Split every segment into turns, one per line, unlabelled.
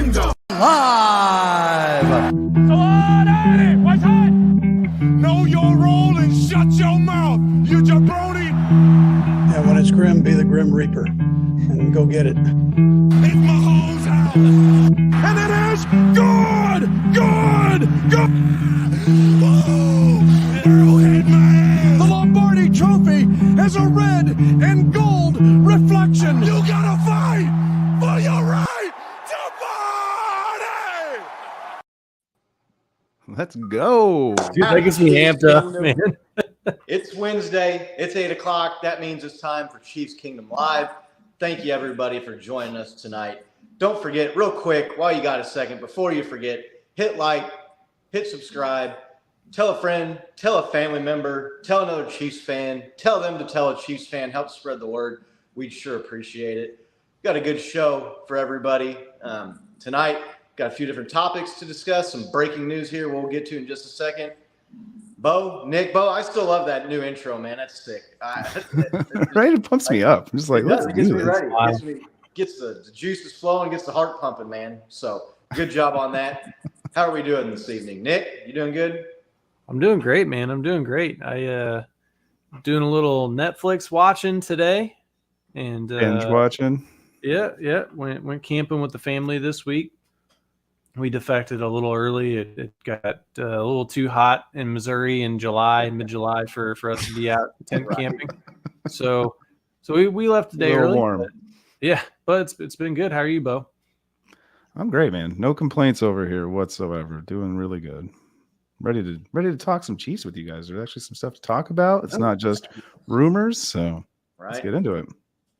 kingdom.
Live.
Come on at it. What's hot? Know your role and shut your mouth, you jabroni.
Yeah, when it's grim, be the Grim Reaper and go get it.
It's Mahomes' house. And it is good. Woo! Arrowhead man. The Lombardi Trophy has a red and gold reflection. You gotta fight for your right to party.
Let's go.
Dude, that gets me amped up, man.
It's Wednesday. It's 8 o'clock. That means it's time for Chiefs Kingdom Live. Thank you, everybody, for joining us tonight. Don't forget, real quick, while you got a second, before you forget, hit like, hit subscribe, tell a friend, tell a family member, tell another Chiefs fan, tell them to tell a Chiefs fan, help spread the word. We'd sure appreciate it. Got a good show for everybody tonight. Got a few different topics to discuss, some breaking news here we'll get to in just a second. Bo, I still love that new intro, man. That's sick.
Right? It pumps me up. I'm just like, let's
it gets
do
me
this.
ready. Gets the juices flowing, gets the heart pumping, man. So good job on that. How are we doing this evening? Nick, you doing good?
I'm doing great, man. I'm doing great. I doing a little Netflix watching today, and
Binge watching.
Yeah. Went camping with the family this week. We defected a little early. It got a little too hot in Missouri in mid-July for us to be out tent camping. So we left the day early.
Warm.
But it's been good. How are you, Bo?
I'm great, man. No complaints over here whatsoever. Doing really good. Ready to talk some Chiefs with you guys. There's actually some stuff to talk about. It's not just rumors. So let's get into it.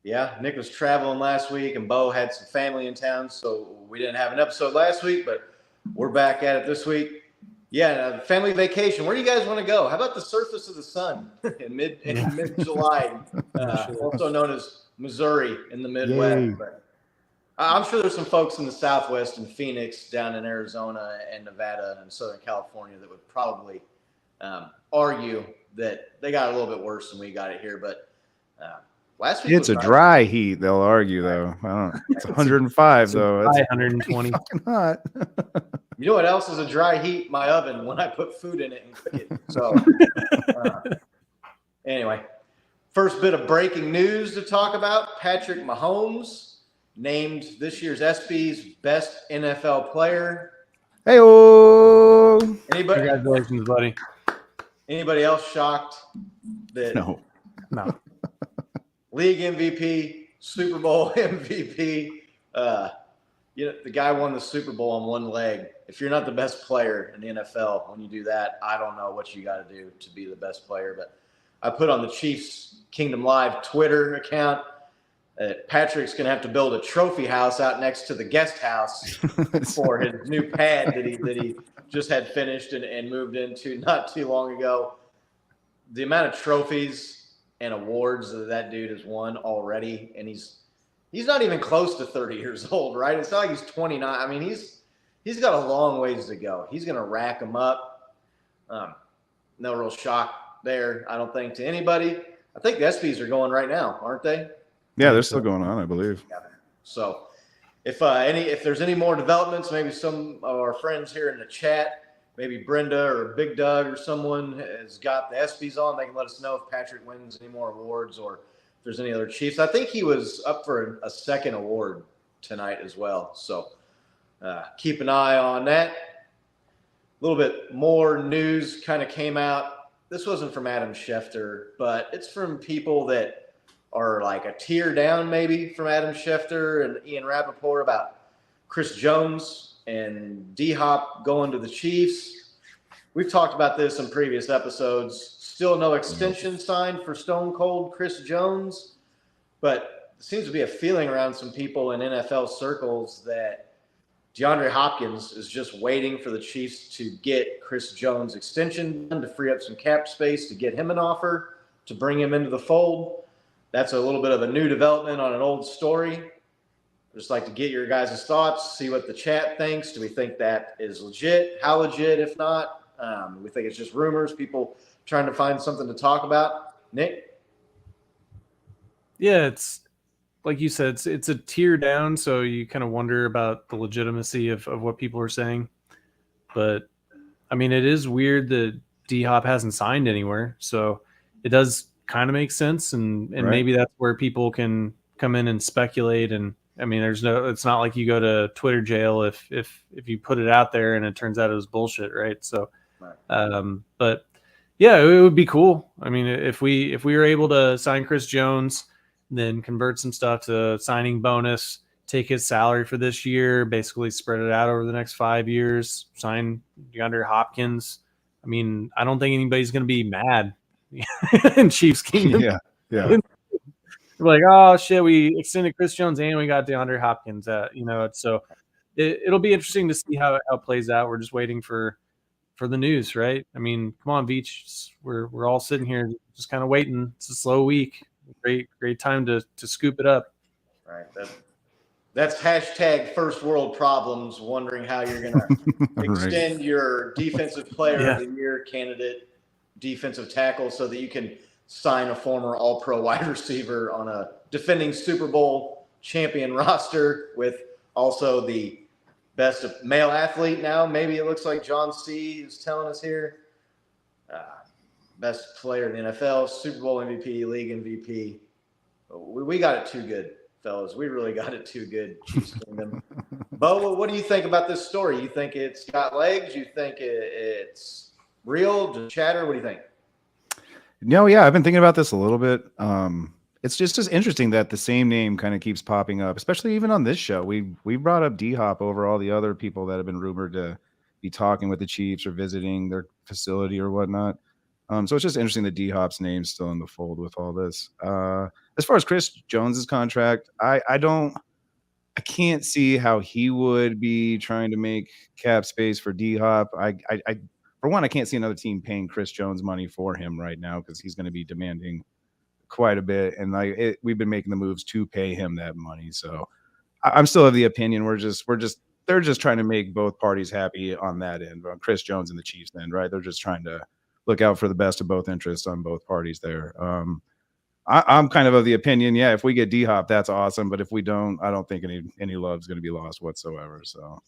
Yeah, Nick was traveling last week, and Bo had some family in town, so we didn't have an episode last week, but we're back at it this week. Yeah, family vacation. Where do you guys want to go? How about the surface of the sun in mid-July, also known as Missouri in the Midwest? But I'm sure there's some folks in the Southwest and Phoenix, down in Arizona and Nevada and Southern California that would probably argue that they got a little bit worse than we got it here, but last week
it's a dry heat. They'll argue though. I don't know. It's 105 though. It's
120.
fucking hot.
You know what else is a dry heat? My oven when I put food in it and cook it. So anyway, first bit of breaking news to talk about. Patrick Mahomes named this year's ESPY's best NFL player.
Hey-oh!
Anybody?
Congratulations, buddy.
Anybody else shocked that?
No.
League MVP, Super Bowl MVP. The guy won the Super Bowl on one leg. If you're not the best player in the NFL when you do that, I don't know what you got to do to be the best player. But I put on the Chiefs Kingdom Live Twitter account that Patrick's going to have to build a trophy house out next to the guest house for his new pad that he just had finished and moved into not too long ago. The amount of trophies and awards that dude has won already, and he's not even close to 30 years old, right? It's not like he's 29. I mean, he's got a long ways to go. He's going to rack them up. No real shock there, I don't think, to anybody. I think the ESPYs are going right now, aren't they?
Yeah, they're still going on, I believe.
So if there's any more developments, maybe some of our friends here in the chat, maybe Brenda or Big Doug or someone has got the ESPYs on. They can let us know if Patrick wins any more awards or if there's any other Chiefs. I think he was up for a second award tonight as well. So keep an eye on that. A little bit more news kind of came out. This wasn't from Adam Schefter, but it's from people that are like a tier down maybe from Adam Schefter and Ian Rappaport about Chris Jones and DHOP going to the Chiefs. We've talked about this in previous episodes. Still no extension signed for Stone Cold Chris Jones, but there seems to be a feeling around some people in NFL circles that DeAndre Hopkins is just waiting for the Chiefs to get Chris Jones' extension done to free up some cap space to get him an offer to bring him into the fold. That's a little bit of a new development on an old story. Just like to get your guys' thoughts, see what the chat thinks. Do we think that is legit? How legit, if not? We think it's just rumors, people trying to find something to talk about. Nick?
Yeah, it's like you said, it's a tier down, so you kind of wonder about the legitimacy of what people are saying. But I mean, it is weird that DHOP hasn't signed anywhere, so it does kind of make sense, and
Right.
maybe that's where people can come in and speculate. And I mean, it's not like you go to Twitter jail if you put it out there and it turns out it was bullshit, right? So, but yeah, it would be cool. I mean, if we were able to sign Chris Jones, then convert some stuff to signing bonus, take his salary for this year, basically spread it out over the next 5 years, sign DeAndre Hopkins. I mean, I don't think anybody's going to be mad in Chiefs Kingdom.
Yeah.
Like, oh shit, we extended Chris Jones and we got DeAndre Hopkins. So it'll be interesting to see how it plays out. We're just waiting for the news, right? I mean, come on, Beach. We're all sitting here just kind of waiting. It's a slow week. Great time to scoop it up.
Right. That's hashtag first world problems, wondering how you're going to extend your defensive player of the year candidate defensive tackle so that you can sign a former all-pro wide receiver on a defending Super Bowl champion roster with also the best male athlete now. Maybe it looks like John C. is telling us here. Best player in the NFL, Super Bowl MVP, league MVP. We got it too good, fellas. We really got it too good, Chiefs Kingdom. Bo, what do you think about this story? You think it's got legs? You think it's real? Just chatter? What do you think?
No, yeah, I've been thinking about this a little bit. It's just interesting that the same name kind of keeps popping up, especially even on this show. We brought up DHOP over all the other people that have been rumored to be talking with the Chiefs or visiting their facility or whatnot. So it's just interesting that DHOP's name's still in the fold with all this. As far as Chris Jones's contract, I can't see how he would be trying to make cap space for DHOP. For one, I can't see another team paying Chris Jones money for him right now because he's going to be demanding quite a bit, and we've been making the moves to pay him that money. So I'm still of the opinion they're just trying to make both parties happy on that end, on Chris Jones and the Chiefs end, right? They're just trying to look out for the best of both interests on both parties there. I'm kind of the opinion, yeah, if we get DHOP, that's awesome, but if we don't, I don't think any love is going to be lost whatsoever. So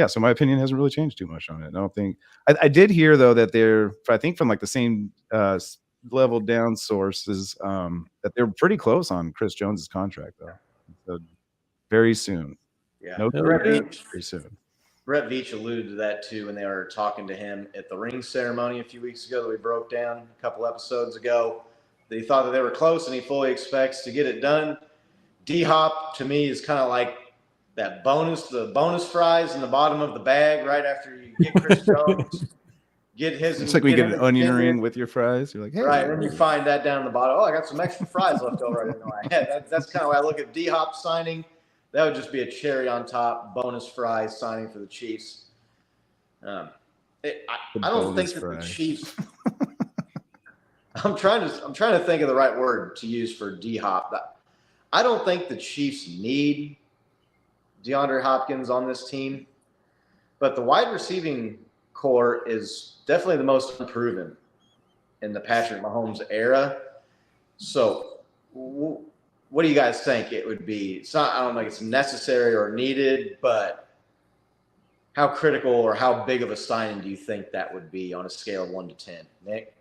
so my opinion hasn't really changed too much on it. I don't think I did hear though that I think from like the same level down sources that they're pretty close on Chris Jones's contract though. So very soon.
Yeah,
very soon.
Brett Veach alluded to that too when they were talking to him at the ring ceremony a few weeks ago that we broke down a couple episodes ago. That he thought that they were close and he fully expects to get it done. D-Hop to me is kind of like that the bonus fries in the bottom of the bag right after you get Chris Jones.
It's like we get an onion ring with your fries. You're like, hey.
Right, and then you find that down the bottom. Oh, I got some extra fries left over. I didn't know I had. That's kind of why I look at D-Hop signing. That would just be a cherry on top, bonus fries signing for the Chiefs. I don't think that the Chiefs. I'm trying to think of the right word to use for D-Hop. I don't think the Chiefs need DeAndre Hopkins on this team, but the wide receiving core is definitely the most unproven in the Patrick Mahomes era. So what do you guys think it would be? It's not, I don't think it's necessary or needed, but how critical or how big of a signing do you think that would be on a scale of 1 to 10? Nick?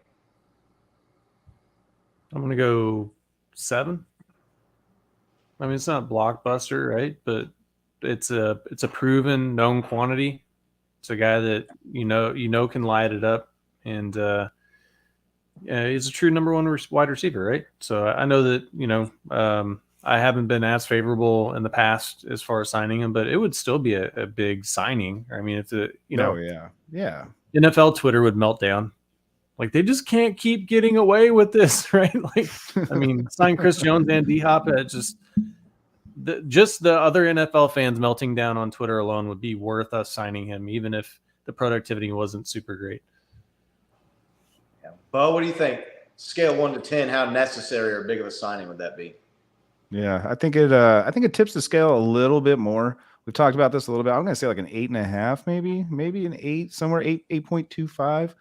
I'm going to go 7. I mean, it's not blockbuster, right? But it's a proven, known quantity. It's a guy that you know can light it up, and he's a true number 1 wide receiver, right? So I know that I haven't been as favorable in the past as far as signing him, but it would still be a big signing. I mean, it's
yeah.
NFL Twitter would melt down. Like, they just can't keep getting away with this, right? Like, I mean, sign Chris Jones and D-Hop, just the other NFL fans melting down on Twitter alone would be worth us signing him, even if the productivity wasn't super great.
Yeah. Bo, what do you think? Scale 1 to 10, how necessary or big of a signing would that be?
Yeah, I think it tips the scale a little bit more. We've talked about this a little bit. I'm going to say like an 8.5, maybe an 8, somewhere 8.25.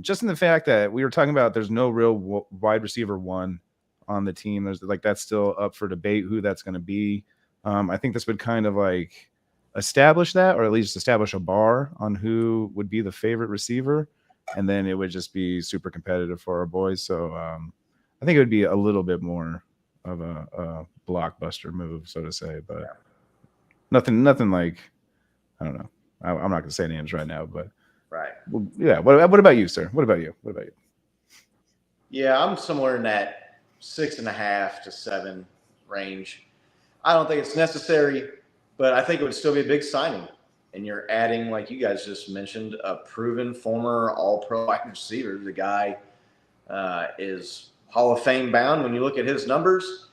Just in the fact that we were talking about there's no real wide receiver 1 on the team. There's like that's still up for debate who that's going to be. I think this would kind of like establish that, or at least establish a bar on who would be the favorite receiver, and then it would just be super competitive for our boys. So I think it would be a little bit more of a blockbuster move, so to say, but nothing like, I don't know. I'm not going to say names right now, but
right.
Well, yeah. What about you, sir? What about you?
Yeah, I'm somewhere in that 6.5 to 7 range. I don't think it's necessary, but I think it would still be a big signing. And you're adding, like you guys just mentioned, a proven former All-Pro wide receiver. The guy is Hall of Fame bound. When you look at his numbers,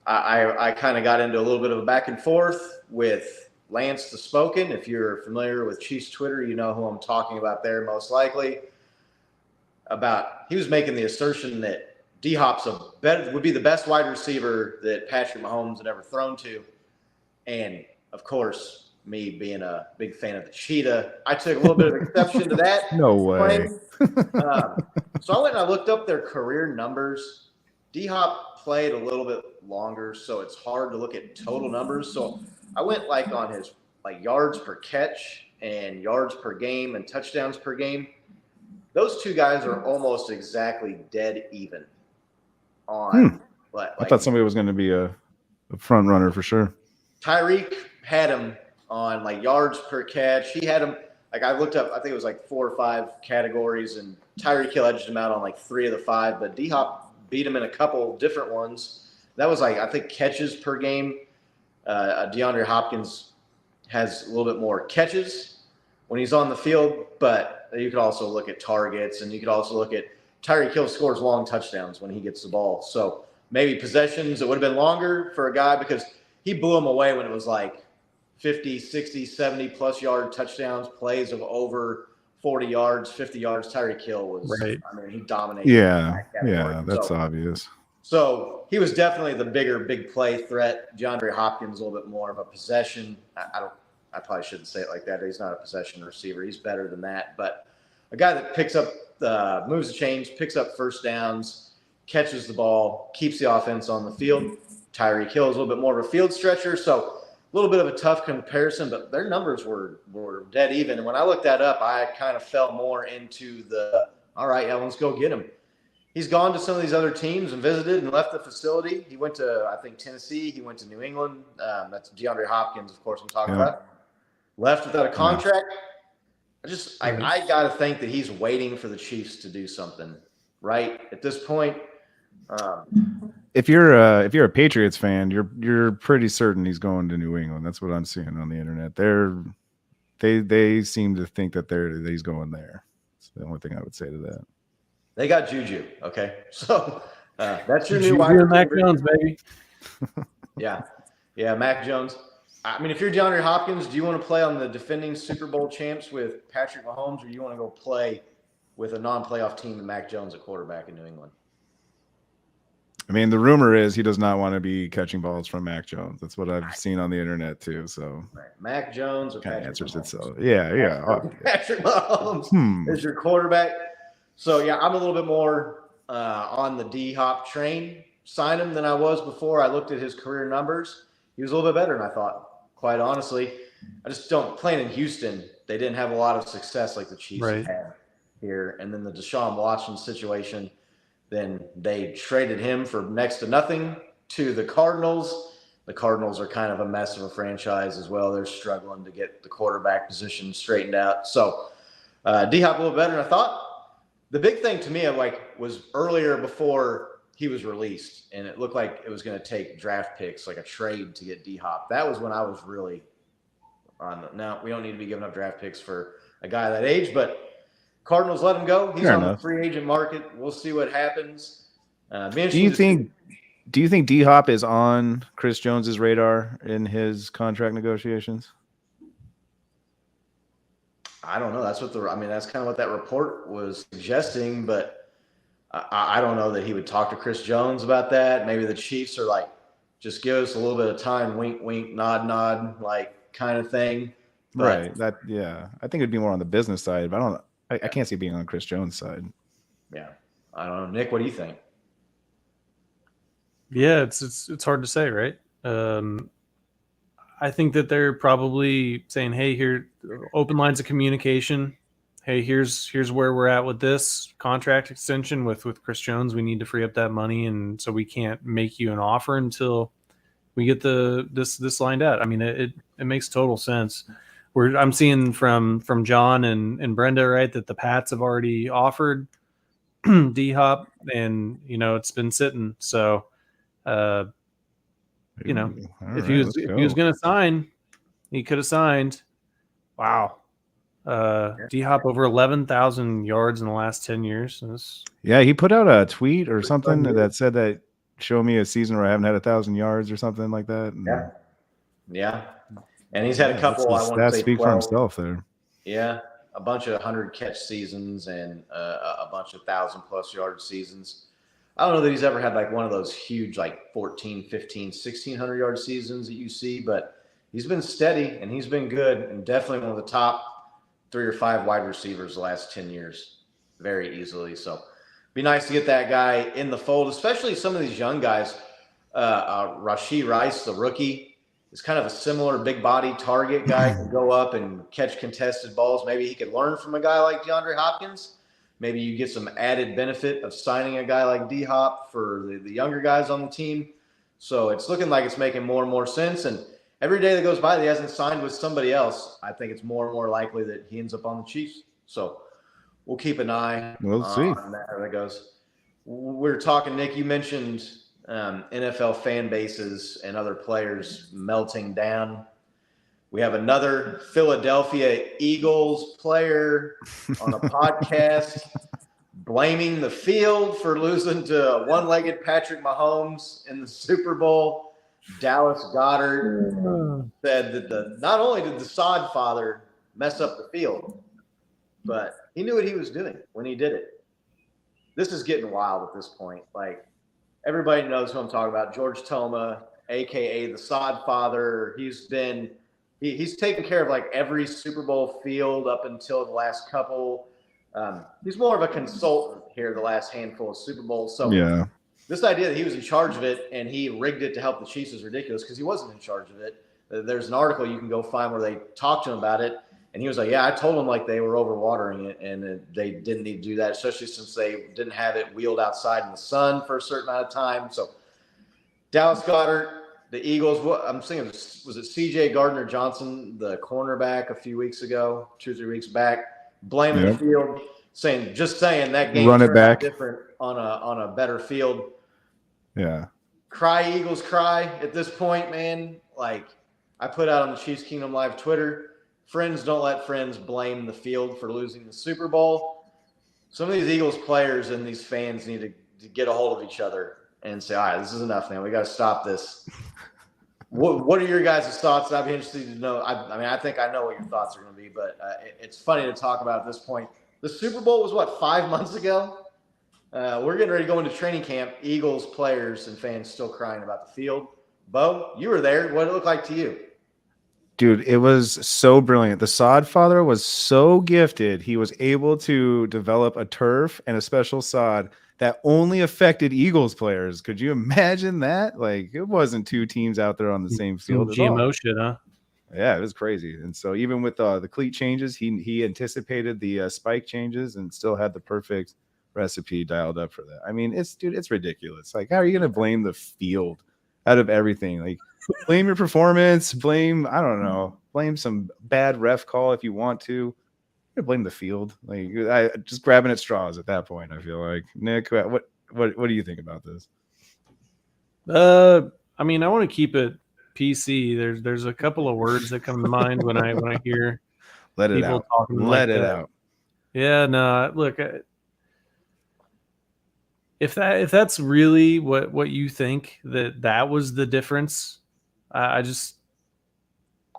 I kind of got into a little bit of a back and forth with Lance the Spoken. If you're familiar with Chiefs Twitter, you know who I'm talking about there most likely. He was making the assertion that D-Hop's would be the best wide receiver that Patrick Mahomes had ever thrown to. And, of course, me being a big fan of the cheetah, I took a little bit of exception to that.
No way.
So I went and I looked up their career numbers. D-Hop played a little bit longer, so it's hard to look at total numbers. So I went like on his yards per catch and yards per game and touchdowns per game. Those two guys are almost exactly dead even on.
I thought somebody was going to be a front runner for sure.
Tyreek had him on yards per catch. He had him I looked up. I think it was 4 or 5 categories, and Tyreek Hill edged him out on 3 of the 5. But D-Hop beat him in a couple different ones. That was I think catches per game. DeAndre Hopkins has a little bit more catches when he's on the field, but you could also look at targets, and you could also look at Tyreek Hill scores long touchdowns when he gets the ball. So maybe possessions, it would have been longer for a guy because he blew him away when it was 50, 60, 70-plus yard touchdowns, plays of over 40 yards, 50 yards. Tyreek Hill was,
right.
I mean, he dominated.
Yeah, that's obvious.
So he was definitely the big play threat. DeAndre Hopkins, a little bit more of a possession. I probably shouldn't say it like that. He's not a possession receiver. He's better than that. But a guy that picks up, moves the chains, picks up first downs, catches the ball, keeps the offense on the field. Tyreek Hill is a little bit more of a field stretcher. So a little bit of a tough comparison, but their numbers were dead even. And when I looked that up, I kind of fell more into all right, yeah, let's go get him. He's gone to some of these other teams and visited and left the facility. He went to, I think, Tennessee. He went to New England. That's DeAndre Hopkins, of course, I'm talking about. Left without a contract. I got to think that he's waiting for the Chiefs to do something, right? At this point.
If you're a Patriots fan, you're pretty certain he's going to New England. That's what I'm seeing on the internet. They seem to think that he's going there. That's the only thing I would say to that.
They got Juju, okay? So that's your
Juju
new wide receiver.
Mac Jones, baby.
Yeah, Mac Jones. I mean, if you're DeAndre Hopkins, do you want to play on the defending Super Bowl champs with Patrick Mahomes, or do you want to go play with a non-playoff team and Mac Jones at quarterback in New England?
I mean, the rumor is he does not want to be catching balls from Mac Jones. That's what I've seen on the internet too. So
Mac Jones or
kind of
Patrick
answers
Mahomes?
itself. Yeah.
Patrick Mahomes is your quarterback. So yeah, I'm a little bit more on the D-Hop train. Sign him than I was before. I looked at his career numbers. He was a little bit better than I thought. Quite honestly, I just don't. Playing in Houston, they didn't have a lot of success like the Chiefs had here. And then the Deshaun Watson situation. Then they traded him for next to nothing to the Cardinals. The Cardinals are kind of a mess of a franchise as well. They're struggling to get the quarterback position straightened out. So D-Hop a little better than I thought. The big thing to me was earlier before he was released, and it looked like it was going to take draft picks, like a trade to get D-Hop. That was when I was really on no, we don't need to be giving up draft picks for a guy that age, but Cardinals let him go. He's on the free agent market. We'll see what happens. Do you think
D-Hop is on Chris Jones's radar in his contract negotiations?
I don't know. That's kind of what that report was suggesting, but I don't know that he would talk to Chris Jones about that. Maybe the Chiefs are just give us a little bit of time, wink, wink, nod, nod, kind of thing. But,
right. I think it'd be more on the business side, but I can't see it being on Chris Jones' side.
Yeah. I don't know. Nick, what do you think?
Yeah, it's hard to say, right? I think that they're probably saying, "Hey, here, open lines of communication. Hey, here's where we're at with this contract extension with Chris Jones. We need to free up that money, and so we can't make you an offer until we get this lined out." I mean, it makes total sense. I'm seeing from John and Brenda, right, that the Pats have already offered DHOP, and it's been sitting. So, uh,
Ooh, all
if
right, let's
he was
go.
going to sign, he could have signed. Wow. D-Hop over 11,000 yards in the last 10 years.
Yeah, he put out a tweet or something that said that show me a season where I haven't had 1,000 yards or something like that. And
Yeah. And he's had a couple, I want to
that
say
speak
12.
for himself there.
Yeah. A bunch of 100 catch seasons and a bunch of 1,000+ yard seasons. I don't know that he's ever had like one of those huge, like 14, 15, 1,600 yard seasons that you see, but he's been steady and he's been good and definitely one of the top 3 or 5 wide receivers the last 10 years very easily. So be nice to get that guy in the fold, especially some of these young guys. Rashee Rice, the rookie, is kind of a similar big body target guy, can go up and catch contested balls. Maybe he could learn from a guy like DeAndre Hopkins. Maybe you get some added benefit of signing a guy like D-Hop for the younger guys on the team. So it's looking like it's making more and more sense. And every day that goes by that he hasn't signed with somebody else, I think it's more and more likely that he ends up on the Chiefs. So we'll keep an eye on that, how that goes. We're talking, Nick, you mentioned NFL fan bases and other players melting down. We have another Philadelphia Eagles player on a podcast blaming the field for losing to one-legged Patrick Mahomes in the Super Bowl. Dallas Goedert said that not only did the sod father mess up the field, but he knew what he was doing when he did it. This is getting wild at this point. Like, everybody knows who I'm talking about. George Toma, a.k.a. the sod father. He's taken care of like every Super Bowl field up until the last couple. He's more of a consultant here the last handful of Super Bowls. So
yeah,
this idea that he was in charge of it and he rigged it to help the Chiefs is ridiculous because he wasn't in charge of it. There's an article you can go find where they talked to him about it. And he was like, yeah, I told them like they were overwatering it and they didn't need to do that, especially since they didn't have it wheeled outside in the sun for a certain amount of time. So Dallas Goedert, the Eagles, I'm thinking, was it C.J. Gardner-Johnson, the cornerback a few weeks ago, 2 or 3 weeks back, blaming the field, saying that game
run it back
different on a better field.
Yeah.
Cry Eagles cry at this point, man. Like I put out on the Chiefs Kingdom Live Twitter, friends don't let friends blame the field for losing the Super Bowl. Some of these Eagles players and these fans need to get a hold of each other and say, all right, this is enough, man. We got to stop this. What are your guys' thoughts? I'd be interested to know. I mean, I think I know what your thoughts are going to be, but it's funny to talk about at this point. The Super Bowl was, 5 months ago? We're getting ready to go into training camp. Eagles players and fans still crying about the field. Bo, you were there. What did it look like to you?
Dude, it was so brilliant. The sod father was so gifted. He was able to develop a turf and a special sod that only affected Eagles players. Could you imagine that? Like, it wasn't 2 teams out there on the same field at all.
GMO shit, huh?
Yeah, it was crazy. And so even with the cleat changes, he anticipated the spike changes and still had the perfect recipe dialed up for that. I mean, it's ridiculous. Like, how are you going to blame the field out of everything? Like, blame your performance, blame some bad ref call if you want to. You blame the field. Like, I just grabbing at straws at that point. I feel like. Nick, what do you think about this?
I mean, I want to keep it PC. There's a couple of words that come to mind when I hear people talking like that. Let it out. Yeah, no, look, if that's really what you think that was the difference,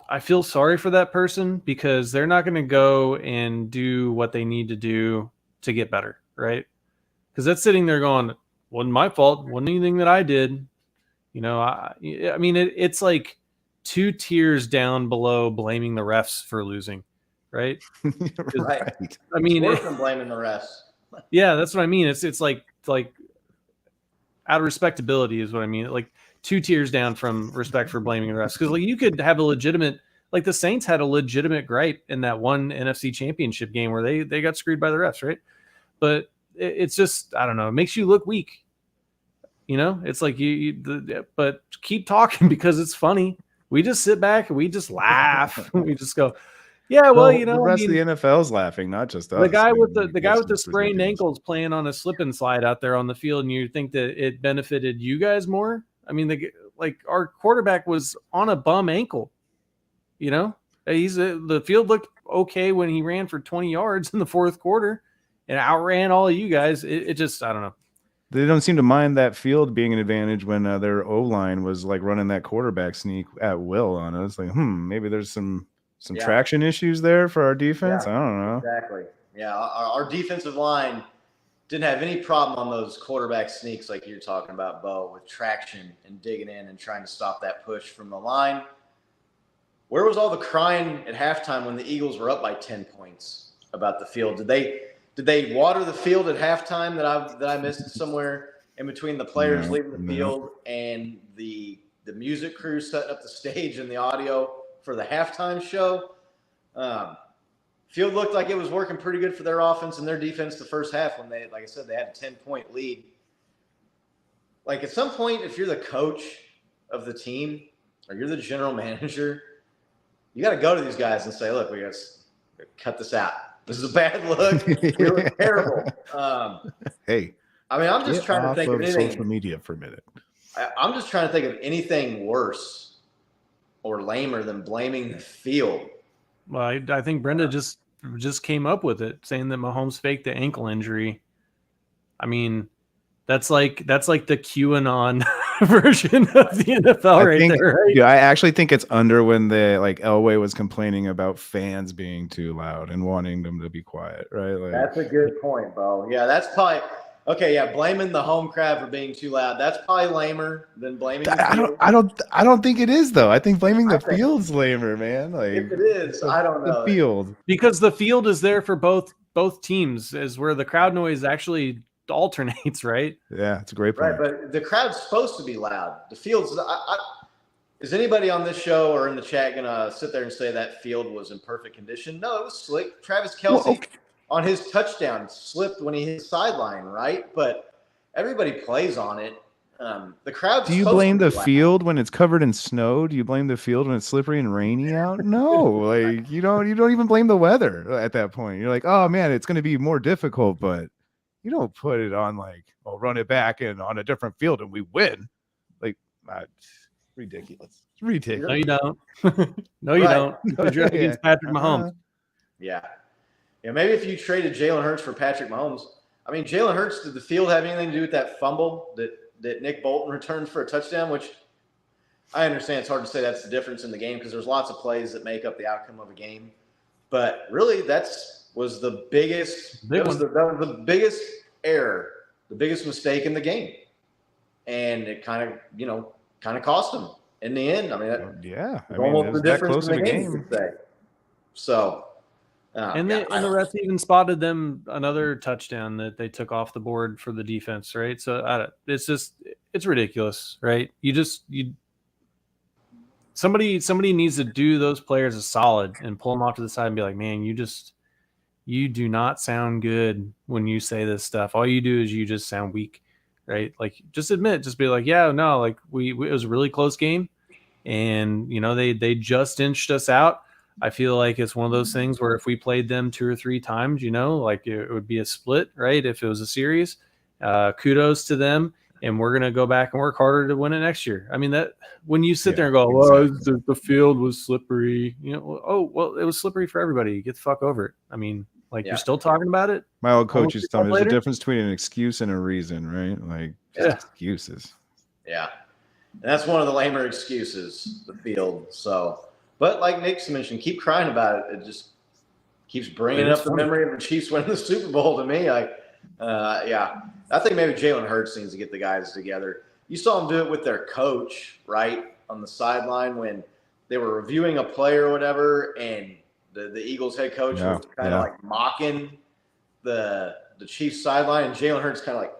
I feel sorry for that person because they're not going to go and do what they need to do to get better, right? Because that's sitting there going, wasn't my fault, wasn't anything that I did. I mean, it's like 2 tiers down below blaming the refs for losing, right?
Right.
I mean,
it's worse than blaming the refs.
Yeah, that's what I mean. It's like out of respectability is what I mean. Like 2 tiers down from respect for blaming the refs. Because like you could have a legitimate, like the Saints had a legitimate gripe in that one NFC Championship game where they got screwed by the refs, right? But it's just, I don't know, it makes you look weak. You know, it's like but keep talking because it's funny. We just sit back and we just laugh. We just go, yeah, well, you know,
the rest of the NFL's laughing, not just us.
The guy with the sprained ankles playing on a slip and slide out there on the field, and you think that it benefited you guys more? I mean, our quarterback was on a bum ankle. You know, the field looked okay when he ran for 20 yards in the fourth quarter and outran all of you guys. It just, I don't know.
They don't seem to mind that field being an advantage when their O-line was like running that quarterback sneak at will on us. Like, maybe there's some traction issues there for our defense.
Yeah,
I don't know.
Exactly. Yeah, our defensive line didn't have any problem on those quarterback sneaks like you're talking about, Bo, with traction and digging in and trying to stop that push from the line. Where was all the crying at halftime when the Eagles were up by 10 points about the field? Did they water the field at halftime that I missed somewhere in between the players leaving the field and the music crew setting up the stage and the audio for the halftime show? Field looked like it was working pretty good for their offense and their defense the first half when they, like I said, they had a 10-point lead. Like at some point, if you're the coach of the team or you're the general manager, you got to go to these guys and say, look, we got to cut this out. This is a bad look. We look terrible.
Hey,
I mean, I'm just trying to think of anything.
Social media for a minute.
I'm just trying to think of anything worse or lamer than blaming the field.
Well, I think Brenda just came up with it, saying that Mahomes faked the ankle injury. I mean, that's like the QAnon version of the NFL there. Right?
Yeah, I actually think it's under when Elway was complaining about fans being too loud and wanting them to be quiet, right? Like,
that's a good point, Bo. Yeah, that's probably okay. Yeah, blaming the home crowd for being too loud. That's probably lamer than blaming. The field.
I don't think it is though. I think blaming the field's lamer, man. Like
if it is, I don't know.
The field,
because the field is there for both teams, is where the crowd noise actually alternates, right?
Yeah, it's a great point.
Right, but the crowd's supposed to be loud. The field's. Is anybody on this show or in the chat gonna sit there and say that field was in perfect condition? No, it was slick. Travis Kelce on his touchdown slipped when he hit the sideline, right? But everybody plays on it. The crowd.
Do you blame the field when it's covered in snow? Do you blame the field when it's slippery and rainy out? No, like you don't even blame the weather at that point. You're like, oh man, it's going to be more difficult, but you don't put it on like, oh, run it back and on a different field and we win. Like, ridiculous. It's ridiculous.
No, you don't. No, you don't. Because you're up against Patrick Mahomes.
Yeah. Maybe if you traded Jalen Hurts for Patrick Mahomes. I mean, Jalen Hurts, did the field have anything to do with that fumble that Nick Bolton returned for a touchdown? Which I understand it's hard to say that's the difference in the game because there's lots of plays that make up the outcome of a game. But really, was the biggest the biggest error, the biggest mistake in the game, and it kind of cost them in the end. I mean, almost the difference in the game. You could say. So,
and the refs even spotted them another touchdown that they took off the board for the defense, right? So it's ridiculous, right? Somebody needs to do those players a solid and pull them off to the side and be like, man, you do not sound good when you say this stuff. All you do is you just sound weak, right? Like, just be like, yeah, no, like it was a really close game, and they just inched us out. I feel like it's one of those things where if we played them 2 or 3 times, like it would be a split, right? If it was a series, kudos to them, and we're gonna go back and work harder to win it next year. I mean, that when you sit there and go, well, the field was slippery, oh well, it was slippery for everybody. Get the fuck over it. I mean. Like, you're still talking about it?
My old coach used to tell me there's a difference between an excuse and a reason, right? Like, excuses.
Yeah. And that's one of the lamer excuses, the field. So, but like Nick's mentioned, keep crying about it. It just keeps bringing up the memory of the Chiefs winning the Super Bowl to me. I think maybe Jalen Hurts needs to get the guys together. You saw him do it with their coach, right, on the sideline when they were reviewing a play or whatever, and the Eagles head coach was kind of like mocking the Chiefs sideline, and Jalen Hurts kind of like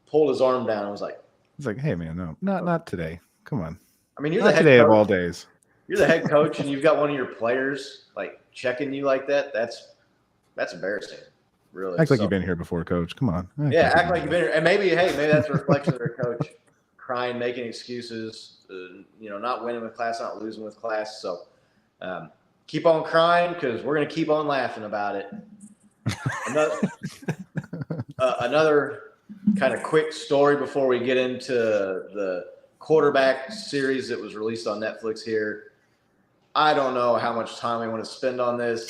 pulled his arm down and was like,
It's like, hey man, no, not today. Come on.
I mean, you're
Not
the head
today
coach.
of all days.
You're the head coach, and you've got one of your players like checking you like that. That's embarrassing. Really.
Act like you've been here before, coach. Come on.
Act like you've been here. And maybe that's a reflection of their coach crying, making excuses, not winning with class, not losing with class. So keep on crying because we're going to keep on laughing about it. Another kind of quick story before we get into the Quaterback series that was released on Netflix here. I don't know how much time we want to spend on this.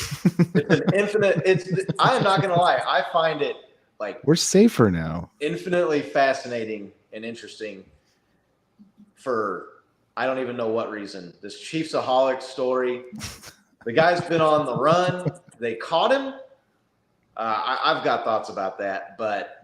It's an infinite. I am not going to lie. I find it like
we're safer now.
Infinitely fascinating and interesting for I don't even know what reason. This Chiefsaholic story. The guy's been on the run. They caught him. I've got thoughts about that, but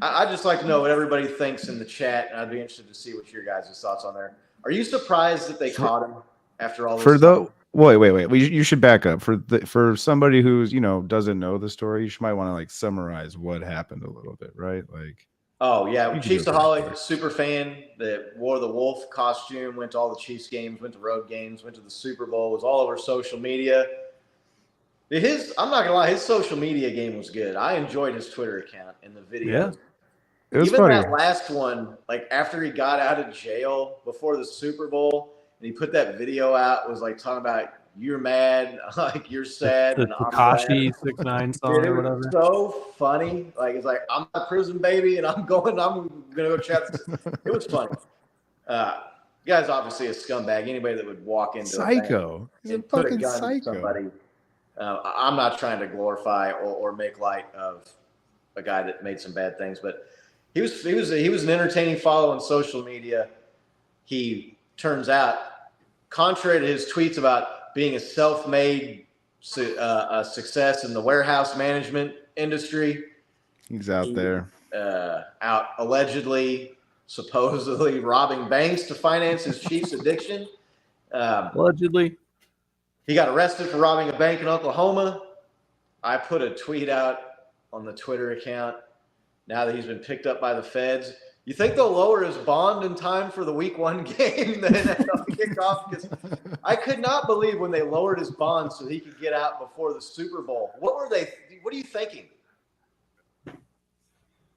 I'd just like to know what everybody thinks in the chat, and I'd be interested to see what your guys' thoughts on there. Are you surprised that they caught him after all this time?
Wait. You should back up for somebody who's doesn't know the story. You might want to like summarize what happened a little bit, right? Like,
oh yeah, Chiefsaholic super fan that wore the wolf costume, went to all the Chiefs games, went to road games, went to the Super Bowl, was all over social media. I'm not gonna lie, his social media game was good. I enjoyed his Twitter account and the videos.
Yeah. It was
Even
funny.
That last one, like after he got out of jail before the Super Bowl, and he put that video out, was like talking about you're mad, like you're sad.
The
and I'm
Takashi
sad.
6ix9ine song or whatever.
It was so funny. Like it's like I'm a prison baby, and I'm gonna go chat. It was funny. Guy's obviously a scumbag. Anybody that would walk into
psycho,
a and put a gun to somebody. I'm not trying to glorify or make light of a guy that made some bad things, but he was an entertaining follow on social media. He turns out, contrary to his tweets about being a self-made success in the warehouse management industry,
he's out there,
out allegedly, supposedly robbing banks to finance his Chiefs addiction.
Allegedly.
He got arrested for robbing a bank in Oklahoma. I put a tweet out on the Twitter account now that he's been picked up by the feds. You think they'll lower his bond in time for the week 1 game, the NFL kickoff? Because I could not believe when they lowered his bond so he could get out before the Super Bowl. What are you thinking?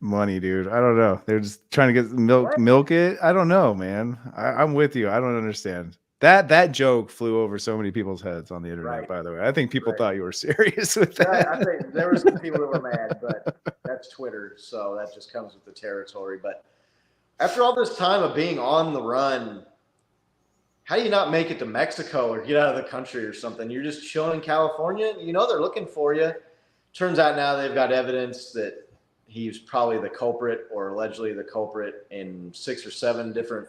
Money, dude. I don't know. They're just trying to get milk it. I don't know, man. I'm with you. I don't understand. That joke flew over so many people's heads on the internet,
Right.
By the way. I think people thought you were serious with that.
Right. I think there were some people that were mad, but that's Twitter, so that just comes with the territory. But after all this time of being on the run, how do you not make it to Mexico or get out of the country or something? You're just chilling in California. They're looking for you. Turns out now they've got evidence that he's probably the culprit or allegedly the culprit in 6 or 7 different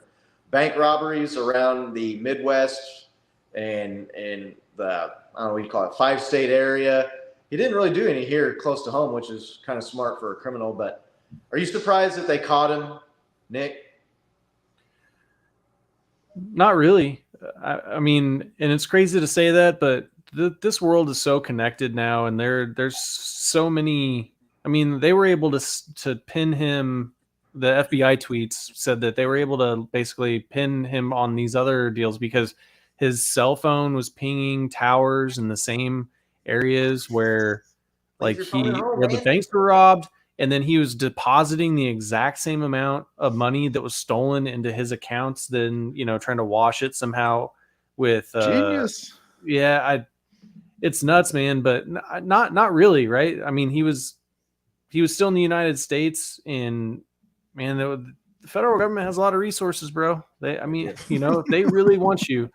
bank robberies around the Midwest and the, I don't know what you call it, 5-state area. He didn't really do any here close to home, which is kind of smart for a criminal. But are you surprised that they caught him, Nick?
Not really. I mean, and it's crazy to say that, but this world is so connected now, and there's so many. I mean, they were able to pin him. The FBI tweets said that they were able to basically pin him on these other deals because his cell phone was pinging towers in the same areas where the banks were robbed, and then he was depositing the exact same amount of money that was stolen into his accounts, then trying to wash it somehow with
genius.
Yeah, it's nuts, man, but not really, right? I mean, he was still in the United States, and man, the federal government has a lot of resources, bro. They really want you.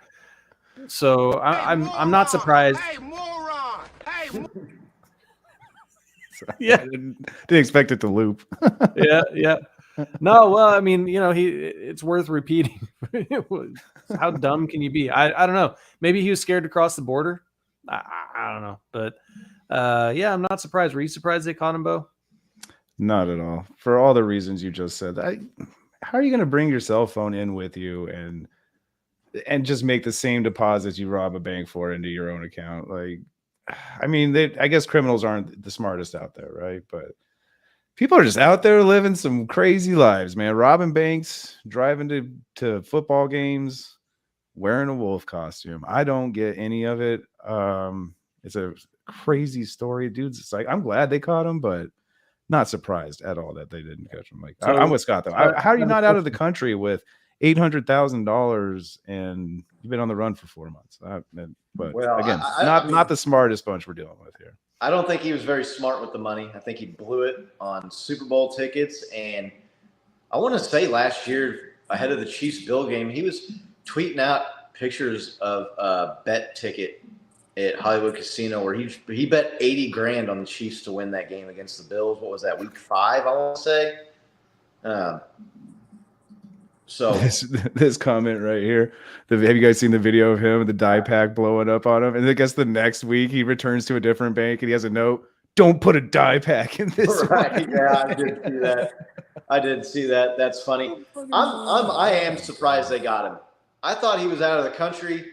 So I'm not surprised.
Hey, moron! Hey,
Yeah, I didn't expect it to loop.
Yeah. No, well, I mean, it's worth repeating. How dumb can you be? I don't know. Maybe he was scared to cross the border. I don't know, but yeah, I'm not surprised. Were you surprised they caught him, Bo?
Not at all. For all the reasons you just said. How are you going to bring your cell phone in with you and just make the same deposits you rob a bank for into your own account? Like, I mean, I guess criminals aren't the smartest out there, right? But People are just out there living some crazy lives, man. Robbing banks, driving to football games, wearing a wolf costume. I don't get any of it. It's a crazy story, dudes. It's like I'm glad they caught him, but not surprised at all that they didn't catch him. Like I'm with Scott though. How are you not out of the country with $800,000 and you've been on the run for 4 months? But
Well,
again,
I mean,
not the smartest bunch we're dealing with here.
I don't think he was very smart with the money. I think he blew it on Super Bowl tickets. And I want to say last year, ahead of the Chiefs-Bill game, he was tweeting out pictures of a bet ticket at Hollywood Casino where he bet 80 grand on the Chiefs to win that game against the Bills. What was that, week 5, I want to say? So
this comment right here. Have you guys seen the video of him, the die pack blowing up on him? And I guess the next week he returns to a different bank and he has a note. Don't put a die pack in this.
Right?
One.
Yeah, I did see that. That's funny. I am surprised they got him. I thought he was out of the country,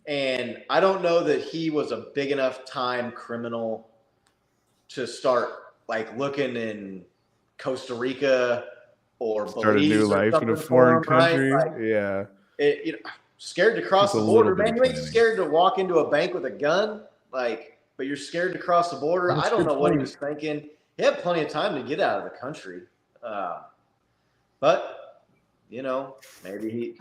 and I don't know that he was a big enough time criminal to start like looking in Costa Rica or
start
Belize
a new life in a foreign country.
Right? Like,
yeah.
Scared to cross the border, man. You ain't
planning.
scared to walk into a bank with a gun, like, but you're scared to cross the border. I don't know what he was thinking. He had plenty of time to get out of the country, but maybe he.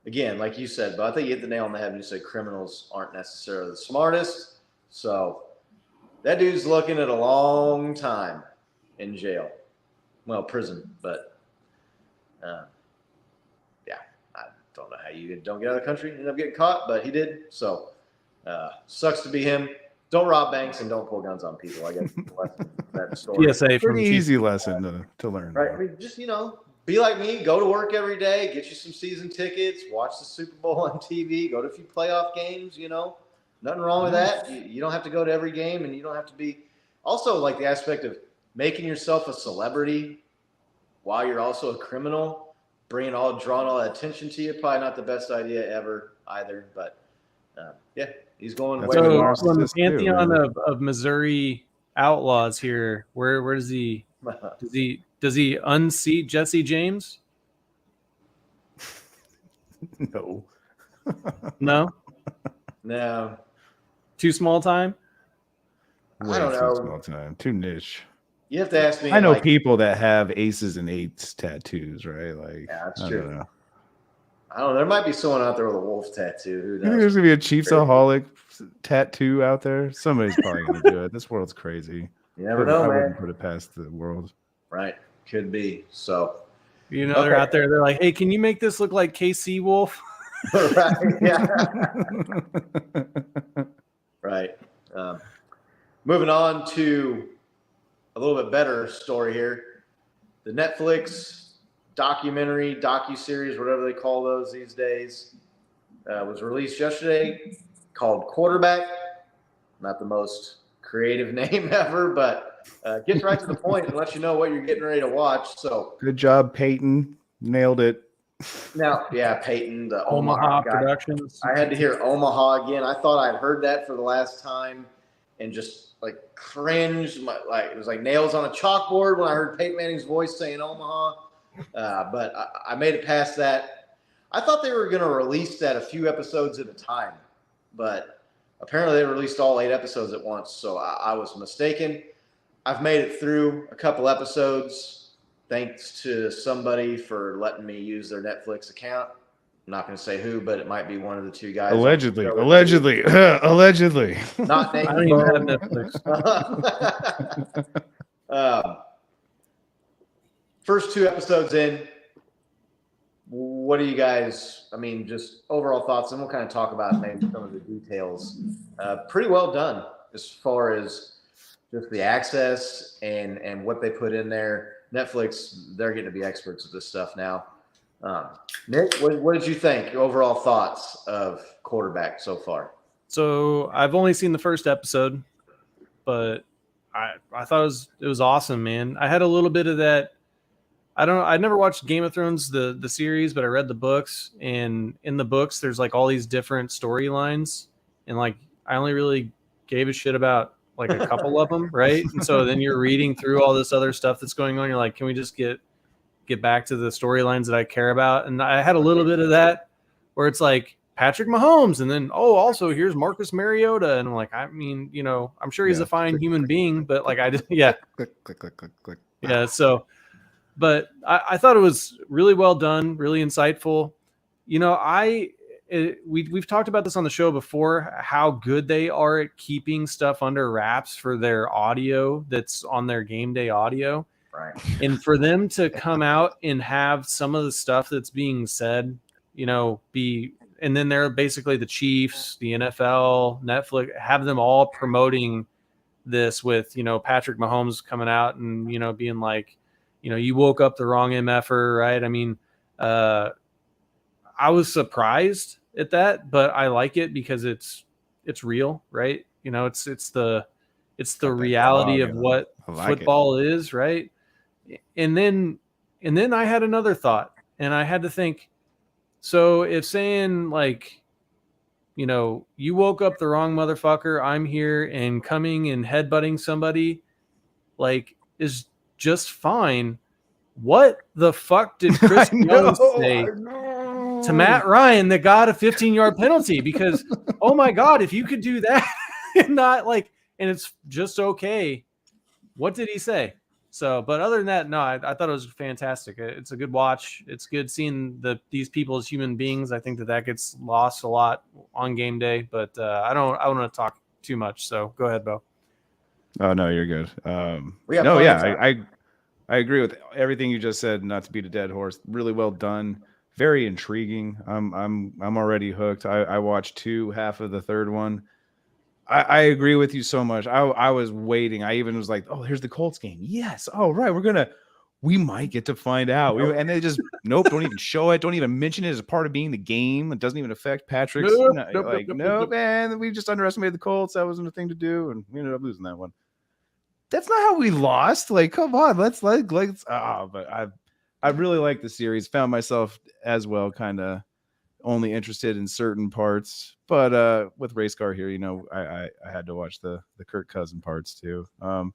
Again, like you said, but I think you hit the nail on the head when you said criminals aren't necessarily the smartest. So that dude's looking at a long time in jail. Well, prison, but yeah, I don't know how you don't get out of the country and end up getting caught, but he did. So sucks to be him. Don't rob banks and don't pull guns on people. I guess that story.
PSA
pretty easy lesson to learn.
Right? I mean, just be like me. Go to work every day. Get you some season tickets. Watch the Super Bowl on TV. Go to a few playoff games. Nothing wrong with that. You don't have to go to every game, and you don't have to be. Also, like the aspect of making yourself a celebrity while you're also a criminal, drawing all that attention to you. Probably not the best idea ever either. But yeah, he's going way.
So on the pantheon of Missouri outlaws here, where does he unseat Jesse James?
No.
No.
Too small time?
I don't know.
Too small time. Too niche.
You have to ask me.
I know people that have aces and eights tattoos, right? Like,
yeah, that's true. I don't know. There might be someone out there with a wolf tattoo. Who knows?
You think there's gonna be a Chiefsaholic tattoo out there? Somebody's probably gonna do it. This world's crazy.
You never know, man.
I wouldn't put it past the world.
Right. Could be. So
they're out there, they're like, hey, can you make this look like KC Wolf?
Right. Yeah. Right. Moving on to a little bit better story here. The Netflix docuseries, whatever they call those these days, was released yesterday, called Quaterback. Not the most creative name ever, but gets right to the point and lets you know what you're getting ready to watch. So
good job, Peyton. Nailed it.
Now, yeah, Peyton, the
Omaha
guy.
Productions.
I had to hear Omaha again. I thought I'd heard that for the last time and just like cringed. It was like nails on a chalkboard when I heard Peyton Manning's voice saying Omaha. But I made it past that. I thought they were going to release that a few episodes at a time, but apparently they released all 8 episodes at once. So I was mistaken. I've made it through a couple episodes. Thanks to somebody for letting me use their Netflix account. I'm not going to say who, but it might be one of the 2 guys.
Allegedly.
Not
I don't even have Netflix.
First 2 episodes in. What do you guys? I mean, just overall thoughts, and we'll kind of talk about maybe some of the details. Pretty well done as far as just the access and what they put in there. Netflix, they're getting to be experts at this stuff now. Nick, what did you think? Overall thoughts of Quaterback so far?
So I've only seen the first episode, but I thought it was awesome, man. I had a little bit of that. I never watched Game of Thrones, the series, but I read the books, and in the books, there's like all these different storylines, and like I only really gave a shit about like a couple of them, right? And so then you're reading through all this other stuff that's going on. You're like, can we just get back to the storylines that I care about? And I had a little bit of that where it's like Patrick Mahomes, and then also here's Marcus Mariota, and I'm like, I mean, I'm sure he's a fine human being, but like I just
click.
Yeah. So, but I thought it was really well done, really insightful. We've talked about this on the show before, how good they are at keeping stuff under wraps for their audio that's on their game day audio.
Right.
And for them to come out and have some of the stuff that's being said, and then they're basically the Chiefs, the NFL, Netflix, have them all promoting this with, Patrick Mahomes coming out and, being like, you woke up the wrong MFer, right? I mean, I was surprised at that, but I like it because it's real, right? It's the reality of what football is, right? And then I had another thought, and I had to think, so if saying like, you woke up the wrong motherfucker, I'm here, and coming and headbutting somebody like is just fine, what the fuck did Chris Jones say to Matt Ryan that got a 15-yard penalty? Because, oh my God, if you could do that and not like, and it's just okay, what did he say? So, but other than that, no, I thought it was fantastic. It's a good watch. It's good seeing these people as human beings. I think that gets lost a lot on game day, but I don't want to talk too much. So go ahead, Bo.
Oh no, you're good. I agree with everything you just said. Not to beat a dead horse, really well done, very intriguing. I'm already hooked. I watched half of the third one. I agree with you so much. I was waiting. I even was like, oh, here's the Colts game. Yes. Oh, right. We might get to find out. And they just, don't even show it. Don't even mention it as a part of being the game. It doesn't even affect Patrick's. Nope. And we just underestimated the Colts. That wasn't a thing to do. And we ended up losing that one. That's not how we lost. Like, come on. But I really like the series. Found myself as well, kind of only interested in certain parts, but with Race Car here, I had to watch the Kirk Cousin parts too.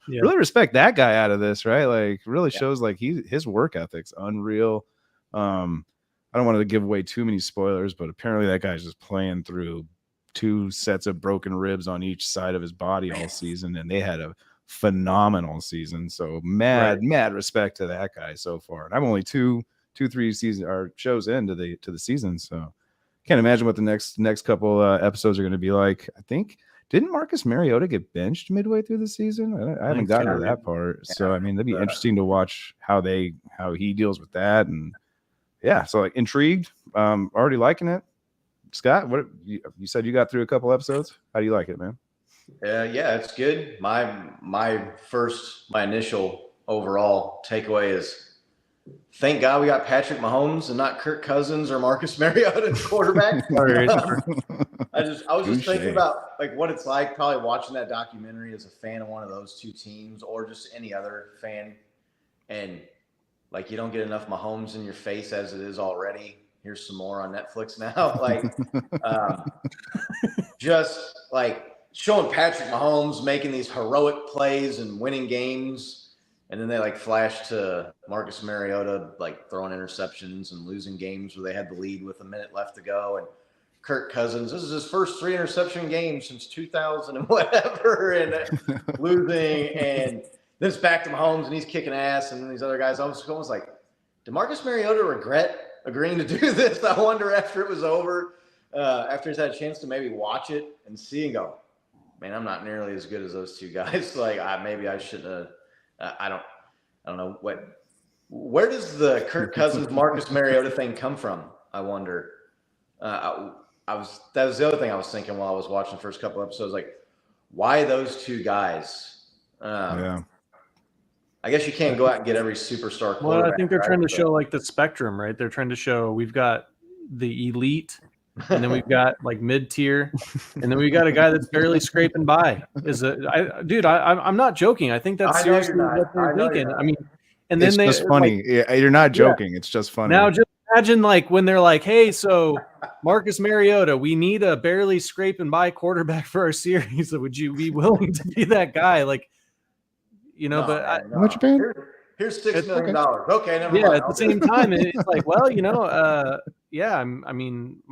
Really respect that guy out of this, right? Like, really shows like his work ethic's unreal. I don't want to give away too many spoilers, but apparently that guy's just playing through 2 sets of broken ribs on each side of his body all season, and they had a phenomenal season. So mad respect to that guy so far. And I'm only 2-3 season or shows into the season, so can't imagine what the next couple episodes are going to be like. I think, didn't Marcus Mariota get benched midway through the season? I haven't gotten to that part, so I mean, that'd be interesting to watch how he deals with that. And so like intrigued, already liking it. Scott, what you said you got through a couple episodes? How do you like it, man?
Yeah, it's good. My initial overall takeaway is, thank God we got Patrick Mahomes and not Kirk Cousins or Marcus Mariota at quarterback. I was just thinking about like what it's like probably watching that documentary as a fan of one of those two teams or just any other fan, and like you don't get enough Mahomes in your face as it is already. Here's some more on Netflix now. Like just like showing Patrick Mahomes making these heroic plays and winning games. And then they like flash to Marcus Mariota, like throwing interceptions and losing games where they had the lead with a minute left to go. And Kirk Cousins, this is his first 3 interception game since 2000 and whatever, and losing. And then it's back to Mahomes and he's kicking ass. And then these other guys, I was almost like, did Marcus Mariota regret agreeing to do this? I wonder after it was over, after he's had a chance to maybe watch it and see and go, man, I'm not nearly as good as those two guys. Like maybe I shouldn't have. I don't know where does the Kirk Cousins Marcus Mariota thing come from? I wonder. That was the other thing I was thinking while I was watching the first couple episodes. Like, why those two guys? I guess you can't go out and get every superstar quarterback.
Well, I think they're trying to show like the spectrum, right? They're trying to show we've got the elite, and then we've got like mid-tier, and then we got a guy that's barely scraping by. I'm not joking. I think that's seriously what they're thinking. I mean, and then
it's just funny. Like, you're not joking. It's just funny.
Now just imagine like when they're like, "Hey, so Marcus Mariota, we need a barely scraping by quarterback for our series. Would you be willing to be that guy?" Like,
No,
but
man,
How much you paying?
here's $6
It's
million.
okay.
Okay, never
yeah,
mind.
at the same time, it's like, well, yeah, I mean,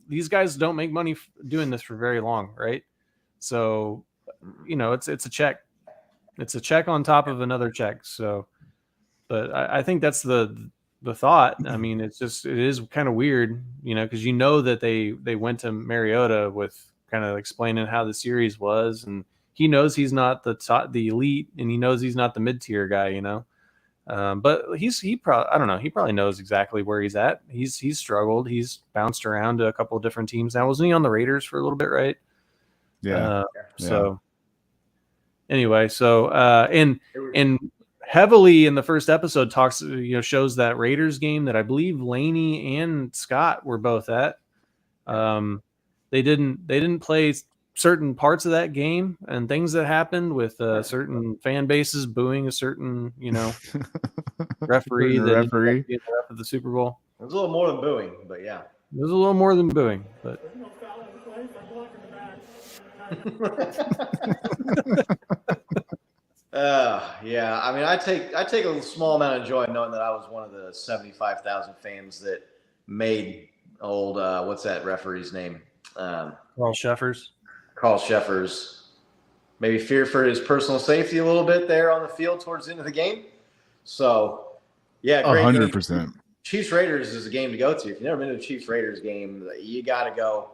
these guys don't make money doing this for very long, right? So, it's a check. It's a check on top of another check. So, but I think that's the thought. I mean, it is kind of weird, because that they went to Mariota with kind of explaining how the series was, and he knows he's not the elite, and he knows he's not the mid-tier guy, but he probably, I don't know, he probably knows exactly where he's at. He's struggled. He's bounced around to a couple of different teams now. Wasn't he on the Raiders for a little bit, right?
Yeah.
So anyway, and heavily in the first episode talks, shows that Raiders game that I believe Laney and Scott were both at. They didn't play certain parts of that game and things that happened with certain fan bases booing a certain, referee that
referee.
the ref of the Super Bowl.
It was a little more than booing, but yeah.
It was a little more than booing, but
yeah. I mean, I take a small amount of joy knowing that I was one of the 75,000 fans that made old what's that referee's name?
Carl Sheffers.
Carl Sheffers maybe fear for his personal safety a little bit there on the field towards the end of the game. So, yeah, great
100%.
Chiefs Raiders is a game to go to. If you've never been to a Chiefs Raiders game, you got to go.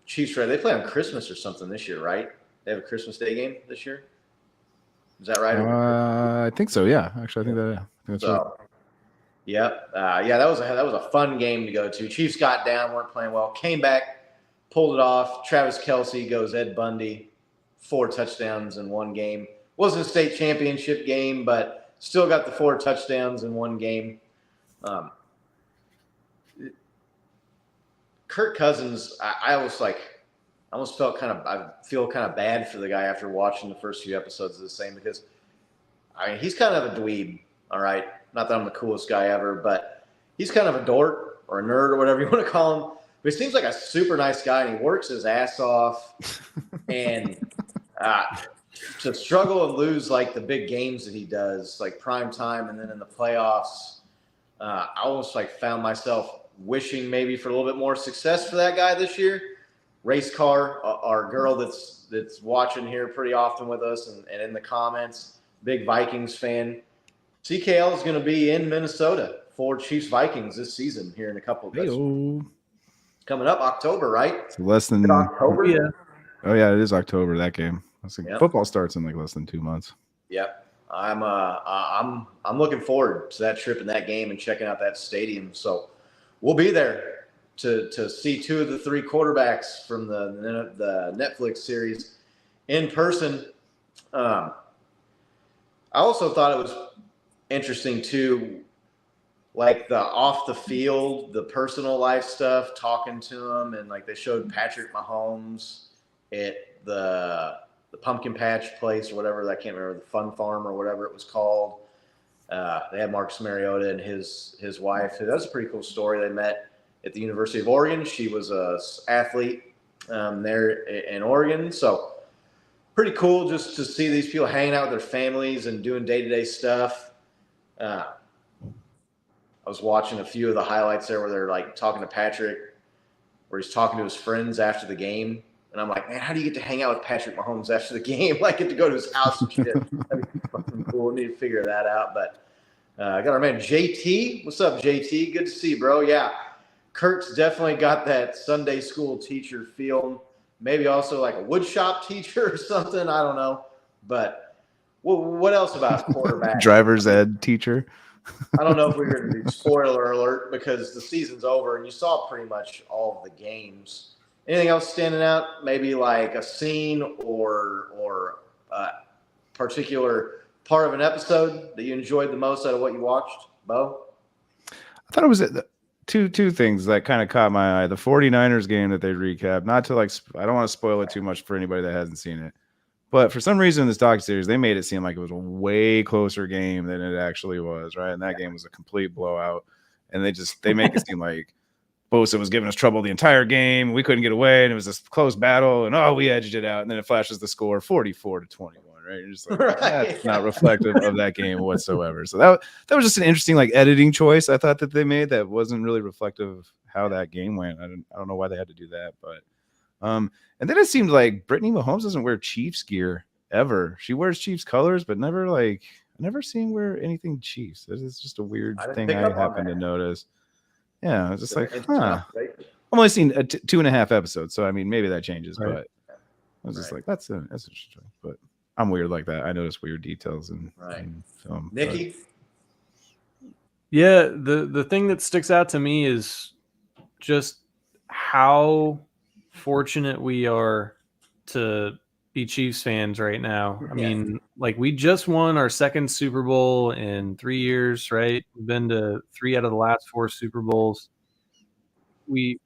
Chiefs Raiders. They play on Christmas or something this year, right? They have a Christmas Day game this year. Is that right?
I think so. Yeah, actually, I think that's right.
Yep. Yeah, that was a fun game to go to. Chiefs got down, weren't playing well, came back, pulled it off. Travis Kelce goes Ed Bundy, 4 touchdowns in one game. Wasn't a state championship game, but still got the 4 touchdowns in one game. Kirk Cousins, I almost felt I feel kind of bad for the guy after watching the first few episodes of the same, because he's kind of a dweeb, all right? Not that I'm the coolest guy ever, but he's kind of a dork or a nerd or whatever you want to call him. But he seems like a super nice guy, and he works his ass off. And to struggle and lose like the big games that he does, like prime time, and then in the playoffs, I almost found myself wishing maybe for a little bit more success for that guy this year. Race Car, our girl that's watching here pretty often with us and in the comments, big Vikings fan. CKL is going to be in Minnesota for Chiefs Vikings this season here in a couple of days. Coming up October, right?
It's less than
October.
Yeah.
Oh yeah, it is October, that game.
Yep.
Football starts in less than 2 months.
Yep. I'm looking forward to that trip and that game and checking out that stadium. So we'll be there to see 2 of the 3 quarterbacks from the Netflix series in person. I also thought it was interesting too, like the off the field, the personal life stuff, talking to him, and they showed Patrick Mahomes at the pumpkin patch place or whatever, I can't remember, the Fun Farm or whatever it was called. They had Marcus Mariota and his wife. That was a pretty cool story. They met at the University of Oregon. She was a athlete there in Oregon. So pretty cool just to see these people hanging out with their families and doing day-to-day stuff. I was watching a few of the highlights there where they're talking to Patrick, where he's talking to his friends after the game. And I'm like, man, how do you get to hang out with Patrick Mahomes after the game? Get to go to his house and shit. That'd be fucking cool. Need to figure that out. But I got our man JT. What's up, JT? Good to see you, bro. Yeah, Kurt's definitely got that Sunday school teacher feel. Maybe also like a woodshop teacher or something. I don't know. But what else about quarterback?
Driver's ed teacher.
I don't know if we're going to do spoiler alert because the season's over and you saw pretty much all of the games. Anything else standing out? Maybe like a scene or a particular part of an episode that you enjoyed the most out of what you watched, Bo?
I thought it was two things that kind of caught my eye. The 49ers game that they recapped. Not to I don't want to spoil it too much for anybody that hasn't seen it. But for some reason in this docuseries, they made it seem like it was a way closer game than it actually was, right? And that game was a complete blowout. and they make it seem like Bosa was giving us trouble the entire game. We couldn't get away, and it was this close battle, and we edged it out. And then it flashes the score 44-21. Right, you're just like, that's not reflective of that game whatsoever. So that was just an interesting like editing choice I thought that they made that wasn't really reflective of how that game went. I don't know why they had to do that, but and then it seemed like Brittany Mahomes doesn't wear Chiefs gear ever. She wears Chiefs colors, but never seen wear anything Chiefs. It's just a weird thing I happened to notice. Yeah, I was just like, huh. I've only seen 2.5 episodes, so I mean, maybe that changes, but I was just like, that's interesting. But I'm weird like that. I notice weird details in film.
Nikki?
Yeah, the thing that sticks out to me is just how fortunate we are to be Chiefs fans right now. I mean, like we just won our second Super Bowl in 3 years, right? We've been to 3 out of the last 4 Super Bowls. They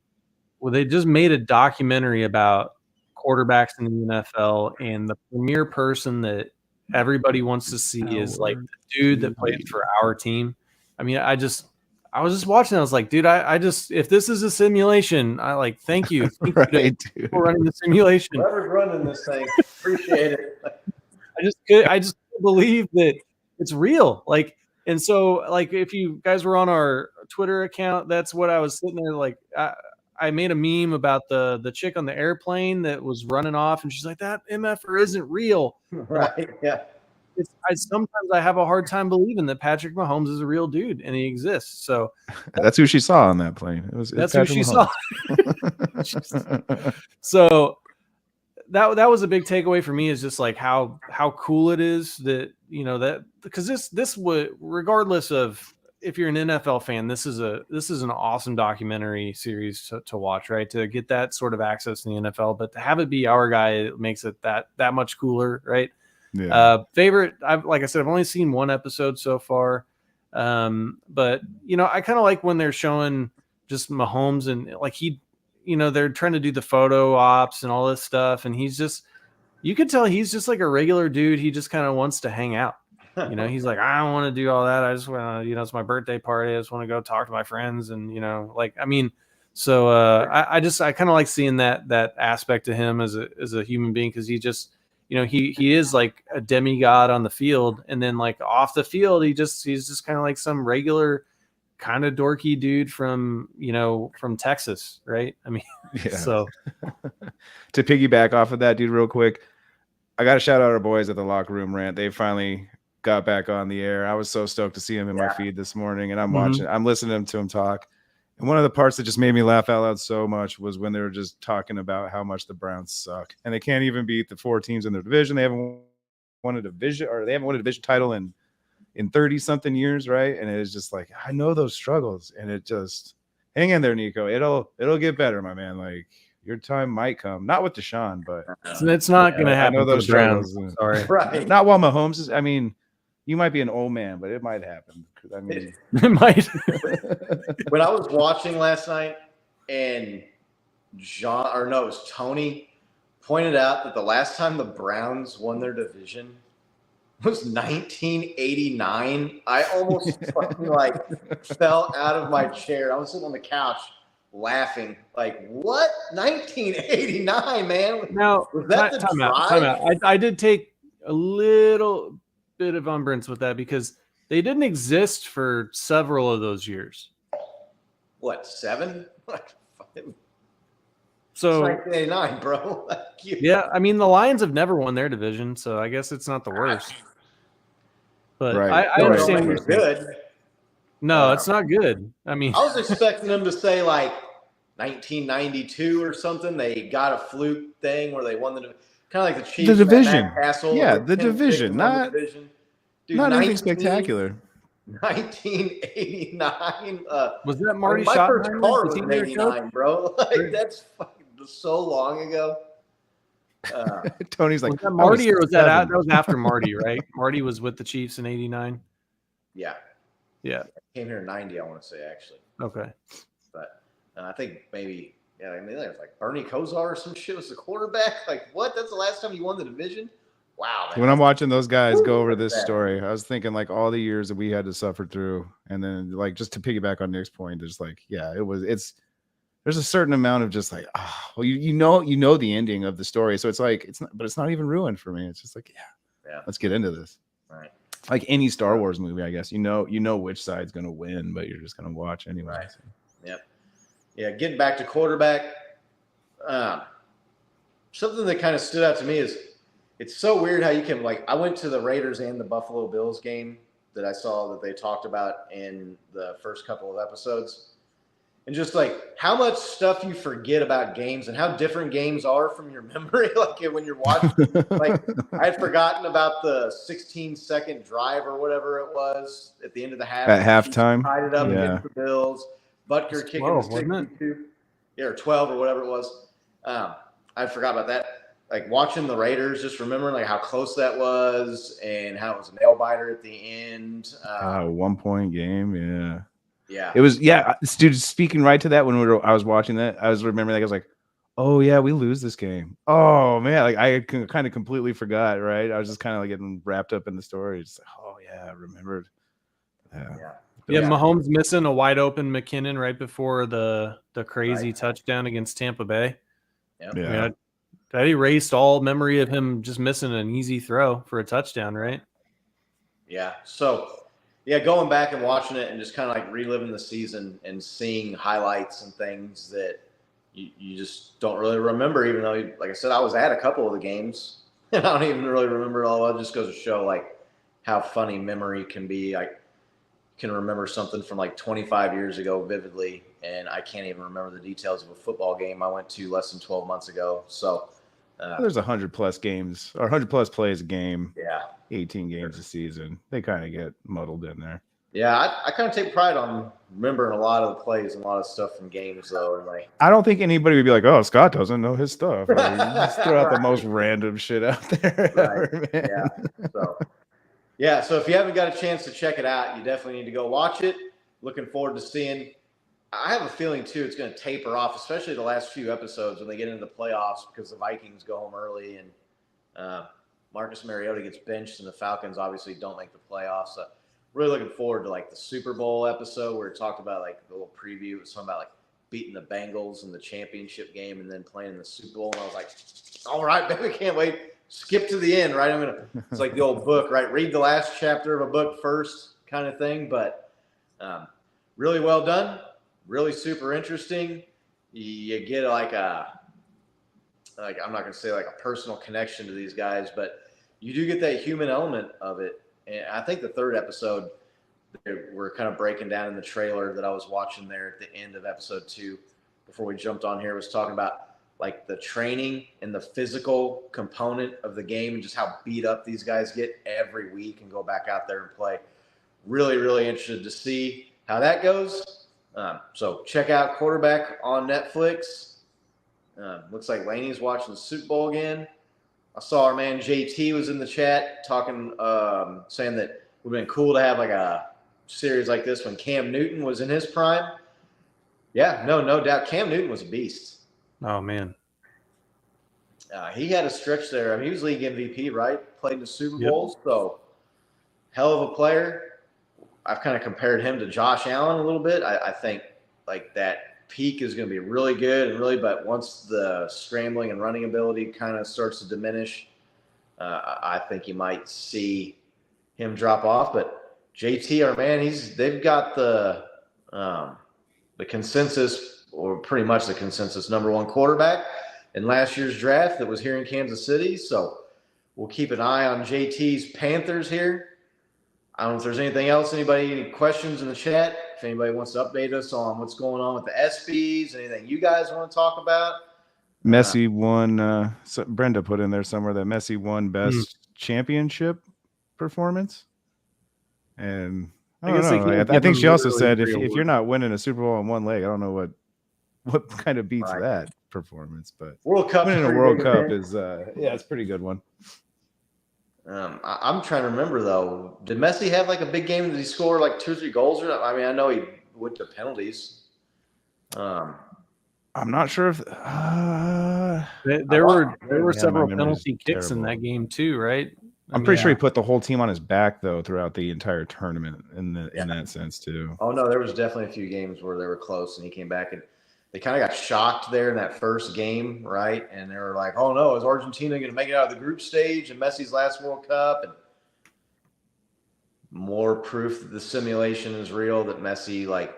just made a documentary about quarterbacks in the NFL, and the premier person that everybody wants to see is like the dude that played for our team. I mean, I was just watching. I was like, dude, if this is a simulation, I like, thank you for running the simulation.
Whoever's running this thing, appreciate it.
I just believe that it's real. Like, and so like, if you guys were on our Twitter account, that's what I was sitting there like. I made a meme about the chick on the airplane that was running off, and she's like, that MFer isn't real.
Right? Yeah.
Sometimes I have a hard time believing that Patrick Mahomes is a real dude and he exists. So
that's who she saw on that plane. That's
who she saw. So that was a big takeaway for me, is just like how cool it is that, you know, that because this would, regardless of if you're an NFL fan, this is an awesome documentary series to watch, right? To get that sort of access in the NFL, but to have it be our guy, it makes it that much cooler, right?
Yeah.
Favorite, like I said, I've only seen 1 episode so far. But you know, I kind of like when they're showing just Mahomes and like they're trying to do the photo ops and all this stuff. And you could tell he's just like a regular dude. He just kind of wants to hang out. You know, he's like, I don't want to do all that. I just want to, it's my birthday party. I just want to go talk to my friends. And, so I kind of like seeing that aspect to him as a human being. Cause he just, he is like a demigod on the field, and then like off the field, he's just kind of like some regular kind of dorky dude from Texas. Right. I mean,
yeah.
So
to piggyback off of that, dude, real quick, I got to shout out our boys at the Locker Room Rant. They finally got back on the air. I was so stoked to see him in my feed this morning, and I'm listening to him talk. And one of the parts that just made me laugh out loud so much was when they were just talking about how much the Browns suck, and they can't even beat the 4 teams in their division. They haven't won a division title in 30 something years, right? And it's just like, I know those struggles, and it just hang in there, Nico. It'll get better, my man. Like, your time might come, not with Deshaun, but
it's not going to happen.
I know those
Browns.
struggles.
Sorry,
right?
Not while Mahomes is. I mean, you might be an old man, but it might happen. I mean,
it might.
When I was watching last night, and Tony pointed out that the last time the Browns won their division was 1989. I almost fucking fell out of my chair. I was sitting on the couch laughing, like, what? 1989, man.
Now,
was that the
time
drive?
out. I did take a little bit of umbrance with that because they didn't exist for several of those years.
What, 7?
So
1989, bro.
Yeah, I mean, the Lions have never won their division, so I guess it's not the worst. But
right.
I understand
what you're saying. Good.
No, it's not good. I mean,
I was expecting them to say like 1992 or something. They got a fluke thing where they won the kind of like the Chiefs.
The division.
Castle,
yeah, the division. Not anything spectacular.
1989.
Was that Marty
my first
Schottenheimer?
car was 89, bro. Like, that's fucking so long ago.
Tony's like,
was that Marty, or was that after Marty? Right? Marty was with the Chiefs in '89.
Yeah.
Yeah.
Came here in 90, I want to say, actually.
Okay.
But I think maybe, there's like Bernie Kosar or some shit was the quarterback. Like, what? That's the last time you won the division? wow. Man,
When I'm watching those guys go over
look at
this
that.
story, I was thinking like all the years that we had to suffer through, and then like just to piggyback on Nick's point, there's like, yeah, there's a certain amount of just like, well, you know the ending of the story, so it's like it's not even ruined for me. It's just like, yeah, let's get into this.
Right.
Like any Star Wars movie, I guess you know which side's gonna win, but you're just gonna watch anyway.
Right. So. Yep. Yeah. Getting back to quarterback, something that kind of stood out to me is it's so weird how you can I went to the Raiders and the Buffalo Bills game that I saw that they talked about in the first couple of episodes. And just how much stuff you forget about games and how different games are from your memory. When you're watching, I had forgotten about the 16-second drive or whatever it was at the end of the half.
At halftime,
tied it up against the Bills. Butker kicking
12,
the 62, or 12 or whatever it was. I forgot about that. Watching the Raiders, just remembering how close that was and how it was a nail biter at the end.
1-point game, yeah.
Yeah,
it was. Yeah, dude. Speaking right to that, when I was watching that, I was remembering. I was like, "Oh yeah, we lose this game." Oh man, I kind of completely forgot. Right, I was just kind of getting wrapped up in the story. Just oh yeah, I remembered.
Yeah, Mahomes missing a wide open McKinnon right before the crazy touchdown against Tampa Bay.
Yeah,
I mean, that erased all memory of him just missing an easy throw for a touchdown, right?
Yeah. So. Yeah, going back and watching it and just kind of reliving the season and seeing highlights and things that you just don't really remember, even though, like I said, I was at a couple of the games and I don't even really remember it all. It just goes to show how funny memory can be. I can remember something from 25 years ago vividly, and I can't even remember the details of a football game I went to less than 12 months ago. So
there's 100+ games or 100+ plays a game.
Yeah.
18 games a season. They kind of get muddled in there.
Yeah, I kind of take pride on remembering a lot of the plays and a lot of stuff from games, though. And
I don't think anybody would be like, "Oh, Scott doesn't know his stuff." You just throw out the most random shit out there.
Right. Yeah. So if you haven't got a chance to check it out, you definitely need to go watch it. Looking forward to seeing. I have a feeling too it's going to taper off, especially the last few episodes when they get into the playoffs because the Vikings go home early and Marcus Mariota gets benched and the Falcons obviously don't make the playoffs. So really looking forward to the Super Bowl episode where it talked about the little preview. It was something about beating the Bengals in the championship game and then playing in the Super Bowl. And I was like, all right, baby, can't wait. Skip to the end, right? It's like the old book, right? Read the last chapter of a book first kind of thing. But really well done. Really super interesting. You get I'm not going to say a personal connection to these guys, but you do get that human element of it. And I think the third episode, we're kind of breaking down in the trailer that I was watching there at the end of episode 2 before we jumped on here, was talking about the training and the physical component of the game and just how beat up these guys get every week and go back out there and play. Really, really interested to see how that goes. So check out Quaterback on Netflix. Looks like Laney's watching the Super Bowl again. I saw our man JT was in the chat talking, saying that it would have been cool to have a series like this when Cam Newton was in his prime. Yeah, no doubt. Cam Newton was a beast.
Oh, man.
He had a stretch there. I mean, he was league MVP, right? Played in the Super Bowl. So hell of a player. I've kind of compared him to Josh Allen a little bit. I think that peak is going to be really good but once the scrambling and running ability kind of starts to diminish, I think you might see him drop off. But JT, our man, they've got the consensus, or pretty much the consensus, number 1 quarterback in last year's draft that was here in Kansas City. So we'll keep an eye on JT's Panthers here. I don't know if there's anything else. Any questions in the chat? If anybody wants to update us on what's going on with the SBs, anything you guys want to talk about?
Messi won. Brenda put in there somewhere that Messi won best championship performance. And I think she also said if you're not winning a Super Bowl on one leg, I don't know what kind of beats that performance. But
World Cup
winning a World Cup is it's a pretty good one.
I'm trying to remember though. Did Messi have a big game? Did he score 2 or 3 goals or not? I mean, I know he went to penalties.
I'm not sure if
There were
my
several
memory's
penalty kicks in
terrible.
that game too, right?
I'm pretty sure he put the whole team on his back though throughout the entire tournament in that sense too.
Oh no, there was definitely a few games where they were close, and he came back and they kind of got shocked there in that first game, right? And they were like, "Oh no, is Argentina going to make it out of the group stage in Messi's last World Cup?" And more proof that the simulation is real, that Messi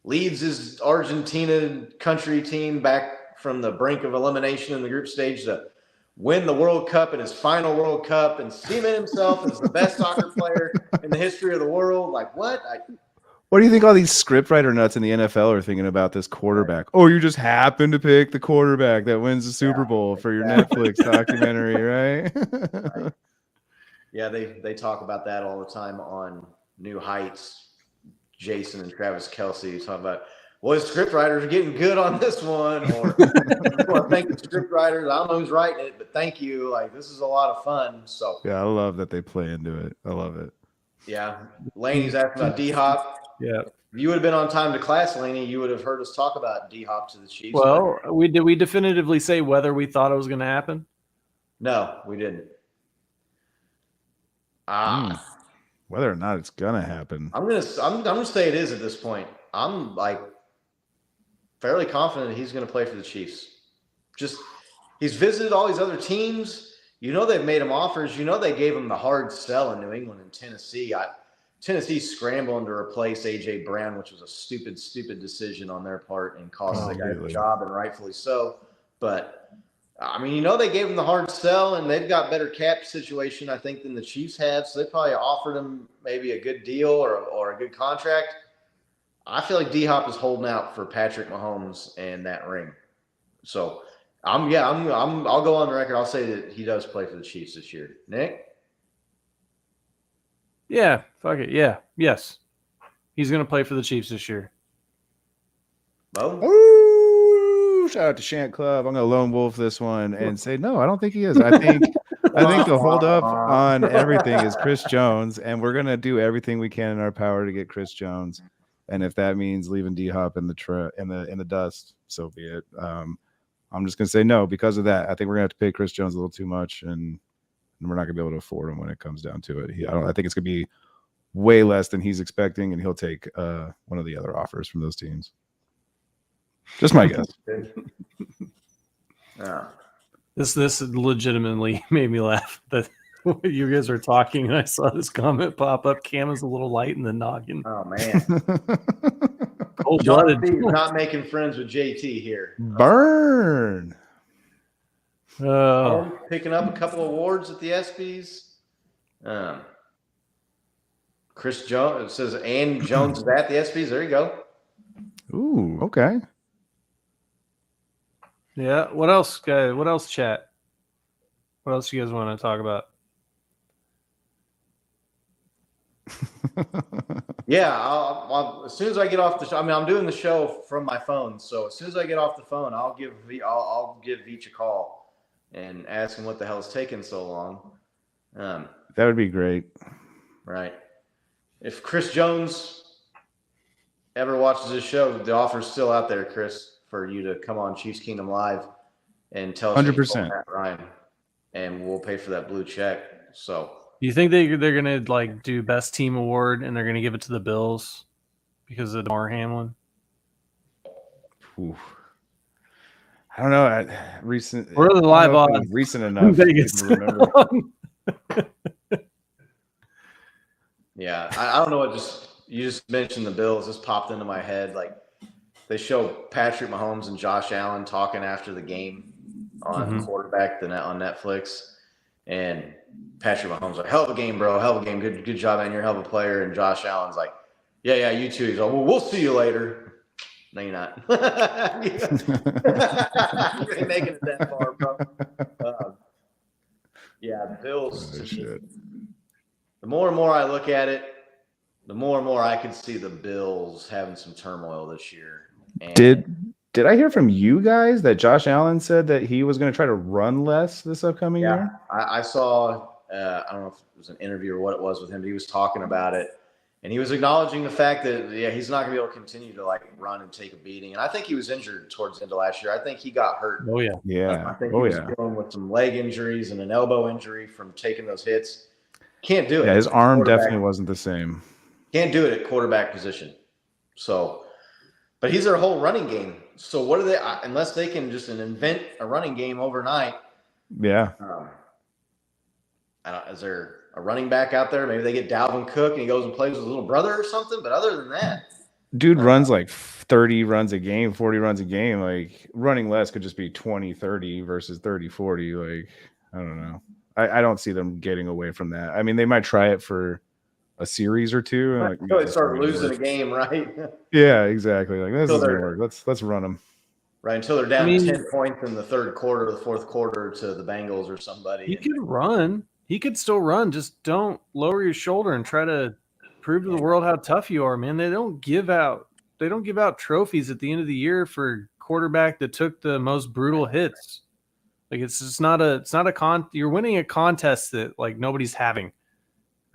leads his Argentina country team back from the brink of elimination in the group stage to win the World Cup in his final World Cup and cement himself as the best soccer player in the history of the world. Like, what?
What do you think all these scriptwriter nuts in the NFL are thinking about this quarterback? Oh, you just happen to pick the quarterback that wins the Super Bowl for your Netflix documentary, right?
Right. Yeah, they talk about that all the time on New Heights. Jason and Travis Kelce talk about, well, the scriptwriters are getting good on this one, or well, thank the scriptwriters. I don't know who's writing it, but thank you. Like, this is a lot of fun. So
yeah, I love that they play into it. I love it.
Yeah, Laney's asking about DHOP.
Yeah,
if you would have been on time to class, Laney, you would have heard us talk about DHOP to the Chiefs.
Well, we definitively say whether we thought it was going to happen?
No, we didn't.
Whether or not it's gonna happen,
I'm gonna say it is at this point. I'm fairly confident he's gonna play for the Chiefs. Just he's visited all these other teams. They've made him offers. They gave him the hard sell in New England and Tennessee. Tennessee scrambling to replace A.J. Brown, which was a stupid decision on their part and cost the guy the job, and rightfully so. But they gave him the hard sell, and they've got better cap situation, I think, than the Chiefs have. So they probably offered him maybe a good deal or a good contract. I feel like D-Hop is holding out for Patrick Mahomes and that ring. So I'll go on the record. I'll say that he does play for the Chiefs this year. Nick?
Yeah, fuck it. Yeah, yes. He's going to play for the Chiefs this year.
Mo?
Ooh, shout out to Shant Club. I'm going to lone wolf this one and say, no, I don't think he is. I think the hold up on everything is Chris Jones, and we're going to do everything we can in our power to get Chris Jones. And if that means leaving D-Hop in the dust, so be it. I'm just going to say no because of that. I think we're going to have to pay Chris Jones a little too much, and we're not going to be able to afford him when it comes down to it. I think it's going to be way less than he's expecting, and he'll take one of the other offers from those teams. Just my guess.
This legitimately made me laugh that you guys are talking, and I saw this comment pop up. Cam is a little light in the noggin.
Oh, man.
Cold-blooded.
Not making friends with JT here.
Burn.
Picking up a couple awards at the ESPYs. Chris Jones, it says, and Jones is at the ESPYs. There you go.
Ooh, okay.
Yeah. What else, guys? What else, chat? What else you guys want to talk about?
Yeah, I'll, as soon as I get off the show, I'm doing the show from my phone. So as soon as I get off the phone, I'll give Veach a call and ask him what the hell is taking so long.
That would be great.
Right. If Chris Jones ever watches this show, the offer's still out there, Chris, for you to come on Chiefs Kingdom Live and tell us
100%.
Matt Ryan, and we'll pay for that blue check. So
Do you think they're gonna do best team award and they're gonna give it to the Bills because of DeMar Hamlin?
Ooh. I don't know. Recent.
What are the live odds?
Recent enough.
Vegas.
To remember.
Yeah, I don't know what you just mentioned the Bills. This popped into my head. Like they show Patrick Mahomes and Josh Allen talking after the game on Quaterback on Netflix, and Patrick Mahomes like, hell of a game, bro. Hell of a game. Good job, man. You're a hell of a player. And Josh Allen's like, yeah, you too. He's like, well, we'll see you later. No, you're not. You ain't making it that far, bro. Yeah, the Bills.
Oh, shit.
The more and more I look at it, the more and more I can see the Bills having some turmoil this year. And
Did I hear from you guys that Josh Allen said that he was going to try to run less this upcoming year?
I saw, I don't know if it was an interview or what it was with him, but he was talking about it. And he was acknowledging the fact that, he's not going to be able to continue to like run and take a beating. And I think he was injured towards the end of last year. I think he got hurt.
Oh, yeah.
Yeah.
I think he was dealing with some leg injuries and an elbow injury from taking those hits. Can't do it.
Yeah, his arm definitely wasn't the same.
Can't do it at quarterback position. So, but he's their whole running game. So what are they, unless they can just invent a running game overnight?
Yeah.
Is there a running back out there? Maybe they get Dalvin Cook and he goes and plays with his little brother or something. But other than that,
dude runs like 30 runs a game, 40 runs a game. Like running less could just be 20, 30 versus 30, 40. Like, I don't know. I don't see them getting away from that. I mean, they might try it for a series or two.
Right. Until they start losing a game, right?
Yeah, exactly. Like, this isn't gonna work. Let's run them.
Right, until they're down 10 points in the third quarter or the fourth quarter to the Bengals or somebody.
He could run. He could still run. Just don't lower your shoulder and try to prove to the world how tough you are, man. They don't give out trophies at the end of the year for quarterback that took the most brutal hits. Like it's you're winning a contest that like nobody's having.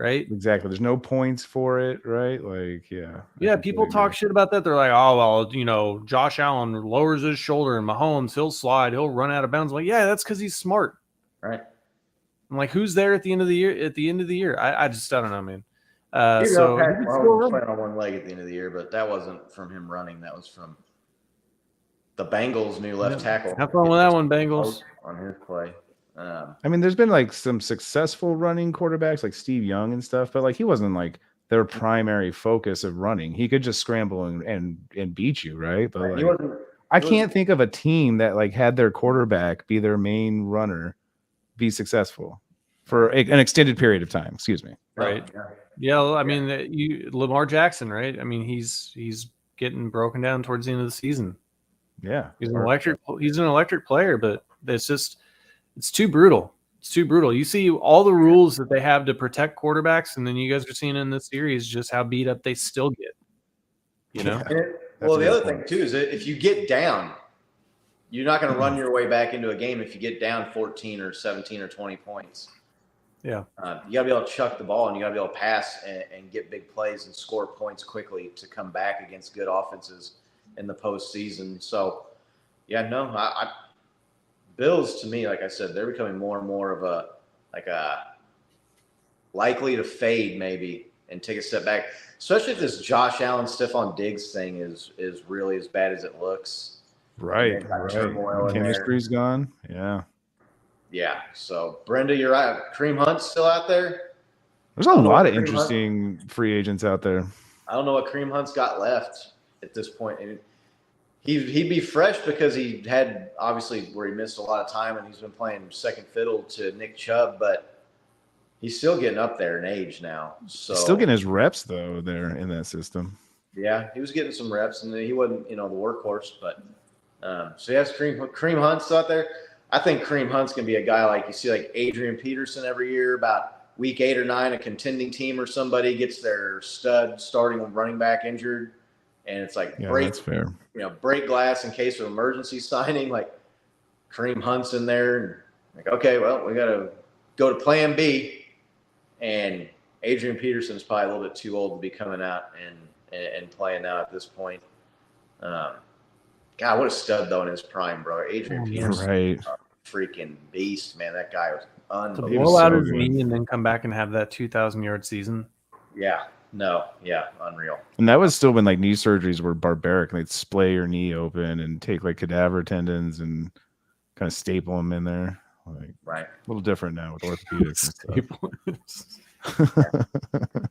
Right?
Exactly. There's no points for it, right? Like, yeah.
Yeah, people talk shit about that. They're like, oh, well, Josh Allen lowers his shoulder and Mahomes, he'll slide, he'll run out of bounds. I'm like, yeah, that's because he's smart.
Right.
I'm like, who's there at the end of the year? I don't know, man.
So Patrick Mahomes was playing on one leg at the end of the year, but that wasn't from him running. That was from the Bengals' new left tackle.
Have fun with that one, Bengals.
On his play.
I mean, there's been like some successful running quarterbacks like Steve Young and stuff, but like he wasn't like their primary focus of running. He could just scramble and beat you, right? But like, I can't think of a team that like had their quarterback be their main runner be successful for an extended period of time. Excuse me.
Right. Yeah. I mean, Lamar Jackson, right? I mean, he's getting broken down towards the end of the season.
Yeah.
He's an electric player, but it's too brutal. It's too brutal. You see all the rules that they have to protect quarterbacks, and then you guys are seeing in this series just how beat up they still get. You know?
Well, the other thing, too, is that if you get down, you're not going to run your way back into a game if you get down 14 or 17 or 20 points.
Yeah.
You got to be able to chuck the ball, and you got to be able to pass and get big plays and score points quickly to come back against good offenses in the postseason. So, yeah, no, Bills, to me, like I said, they're becoming more and more of a likely to fade maybe and take a step back, especially if this Josh Allen, Stephon Diggs thing is really as bad as it looks.
Right. Chemistry's gone. Yeah.
Yeah. So, Brenda, you're right. Kareem Hunt's still out there.
There's a lot of interesting free agents out there.
I don't know what Kareem Hunt's got left at this point. He'd be fresh because he had obviously where he missed a lot of time and he's been playing second fiddle to Nick Chubb, but he's still getting up there in age now. So
he's still getting his reps though there in that system.
Yeah, he was getting some reps and he wasn't, the workhorse, but so yes, Kareem Hunt's out there. I think Kareem Hunt's gonna be a guy like you see like Adrian Peterson every year about week 8 or 9, a contending team or somebody gets their stud starting running back injured. And it's like
that's fair.
Break glass in case of emergency signing. Like Kareem Hunt's in there, and like, okay, well, we got to go to Plan B. And Adrian Peterson is probably a little bit too old to be coming out and playing now at this point. God, what a stud though in his prime, bro. Adrian Peterson,
right?
Freaking beast, man. That guy was unbelievable.
To blow out his knee and then come back and have that 2,000-yard season.
Yeah. No, yeah, unreal.
And that was still when like knee surgeries were barbaric. They'd splay your knee open and take like cadaver tendons and kind of staple them in there. Like,
right.
A little different now with orthopedics and
stuff.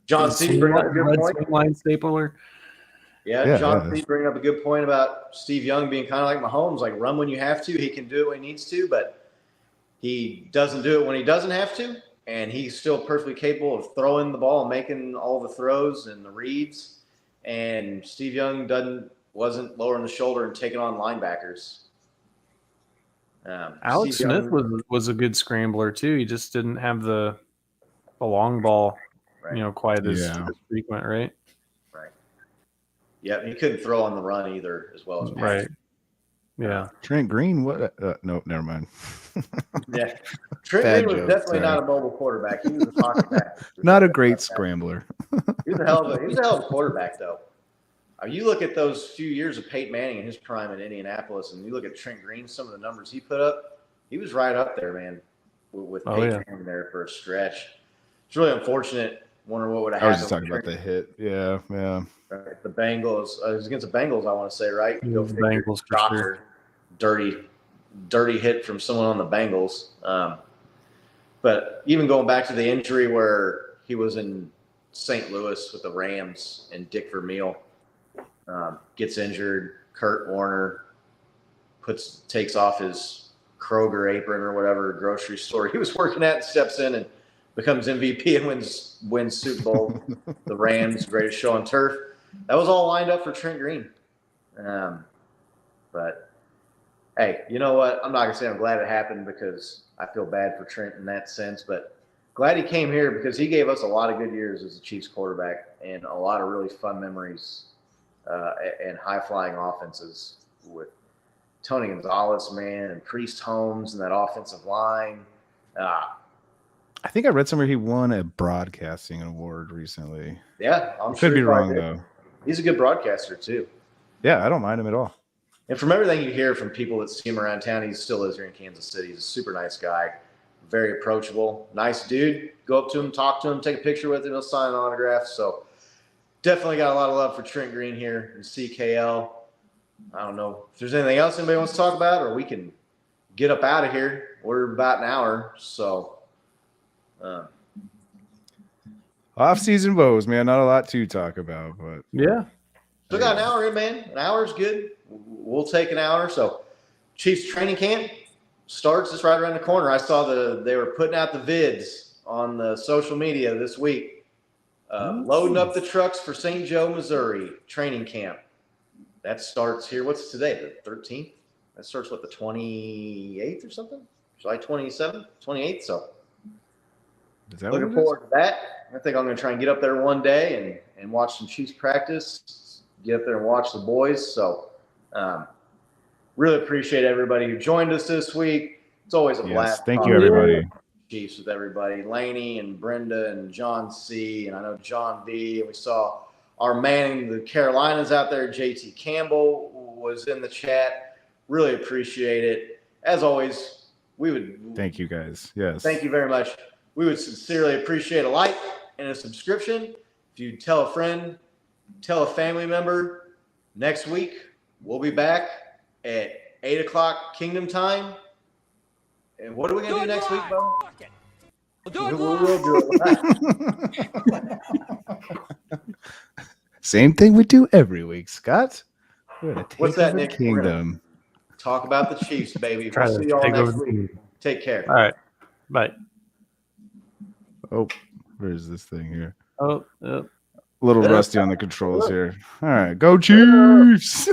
John C. bringing up a good point.
Line stapler.
Yeah, John C. bringing up a good point about Steve Young being kind of like Mahomes, like run when you have to. He can do it when he needs to, but he doesn't do it when he doesn't have to. And he's still perfectly capable of throwing the ball and making all the throws and the reads. And Steve Young wasn't lowering the shoulder and taking on linebackers.
Alex Smith was a good scrambler too. He just didn't have the long ball, quite as frequent, right?
Right. Yeah, he couldn't throw on the run either, as well as
right. Yeah.
Trent Green, what? Nope, never mind.
Yeah. Trent
Bad
Green was
joke,
definitely
sorry.
not a mobile quarterback. He was a pocket back.
Not a great scrambler.
He was a hell of a quarterback, though. You look at those few years of Peyton Manning in his prime in Indianapolis, and you look at Trent Green, some of the numbers he put up, he was right up there, man, with Peyton Manning there for a stretch. It's really unfortunate. Wonder what would have happened.
I was just talking about the hit. Yeah.
Right. The Bengals. It was against the Bengals, I want to say, right?
Go for the Bengals for sure.
Dirty hit from someone on the Bengals. But even going back to the injury where he was in St. Louis with the Rams and Dick Vermeil gets injured. Kurt Warner takes off his Kroger apron or whatever grocery store he was working at and steps in and becomes MVP and wins Super Bowl. The Rams, greatest show on turf. That was all lined up for Trent Green. But hey, you know what? I'm not gonna say I'm glad it happened because I feel bad for Trent in that sense, but glad he came here because he gave us a lot of good years as a Chiefs quarterback and a lot of really fun memories and high-flying offenses with Tony Gonzalez, man, and Priest Holmes and that offensive line.
I think I read somewhere he won a broadcasting award recently.
Yeah, I'm
Could
sure
be wrong, though.
He's a good broadcaster, too.
Yeah, I don't mind him at all.
And from everything you hear from people that see him around town, he still lives here in Kansas City. He's a super nice guy, very approachable, nice dude. Go up to him, talk to him, take a picture with him, he'll sign an autograph. So definitely got a lot of love for Trent Green here in CKL. I don't know if there's anything else anybody wants to talk about, or we can get up out of here. We're about an hour, so.
Off-season woes, man. Not a lot to talk about, but
yeah.
Still got an hour in, man. An hour is good. We'll take an hour. So Chiefs training camp starts just right around the corner. I saw they were putting out the vids on the social media this week. Loading up the trucks for St. Joe, Missouri training camp. That starts here. What's today? The 13th? That starts, what, the 28th or something? July 27th, 28th. So looking forward to that. I think I'm going to try and get up there one day and watch some Chiefs practice, get up there and watch the boys. So really appreciate everybody who joined us this week. It's always a blast.
Thank you, everybody.
Chiefs with everybody. Laney and Brenda and John C. And I know John B. And we saw our man in the Carolinas out there, JT Campbell, was in the chat. Really appreciate it. As always, we would
thank you guys. Yes.
Thank you very much. We would sincerely appreciate a like and a subscription. If you tell a friend, tell a family member, next week we'll be back at 8 o'clock Kingdom time. And what are we going to do next week, Bo? We'll do it live.
Same thing we do every week, Scott. We're gonna take
What's that,
over
Nick?
Kingdom.
Talk about the Chiefs, baby.
Try
We'll
to
see y'all
take
next
over
week. Take care.
All right. Bye.
Oh, where's this thing here?
Oh,
A little rusty on the controls here. All right, go Chiefs!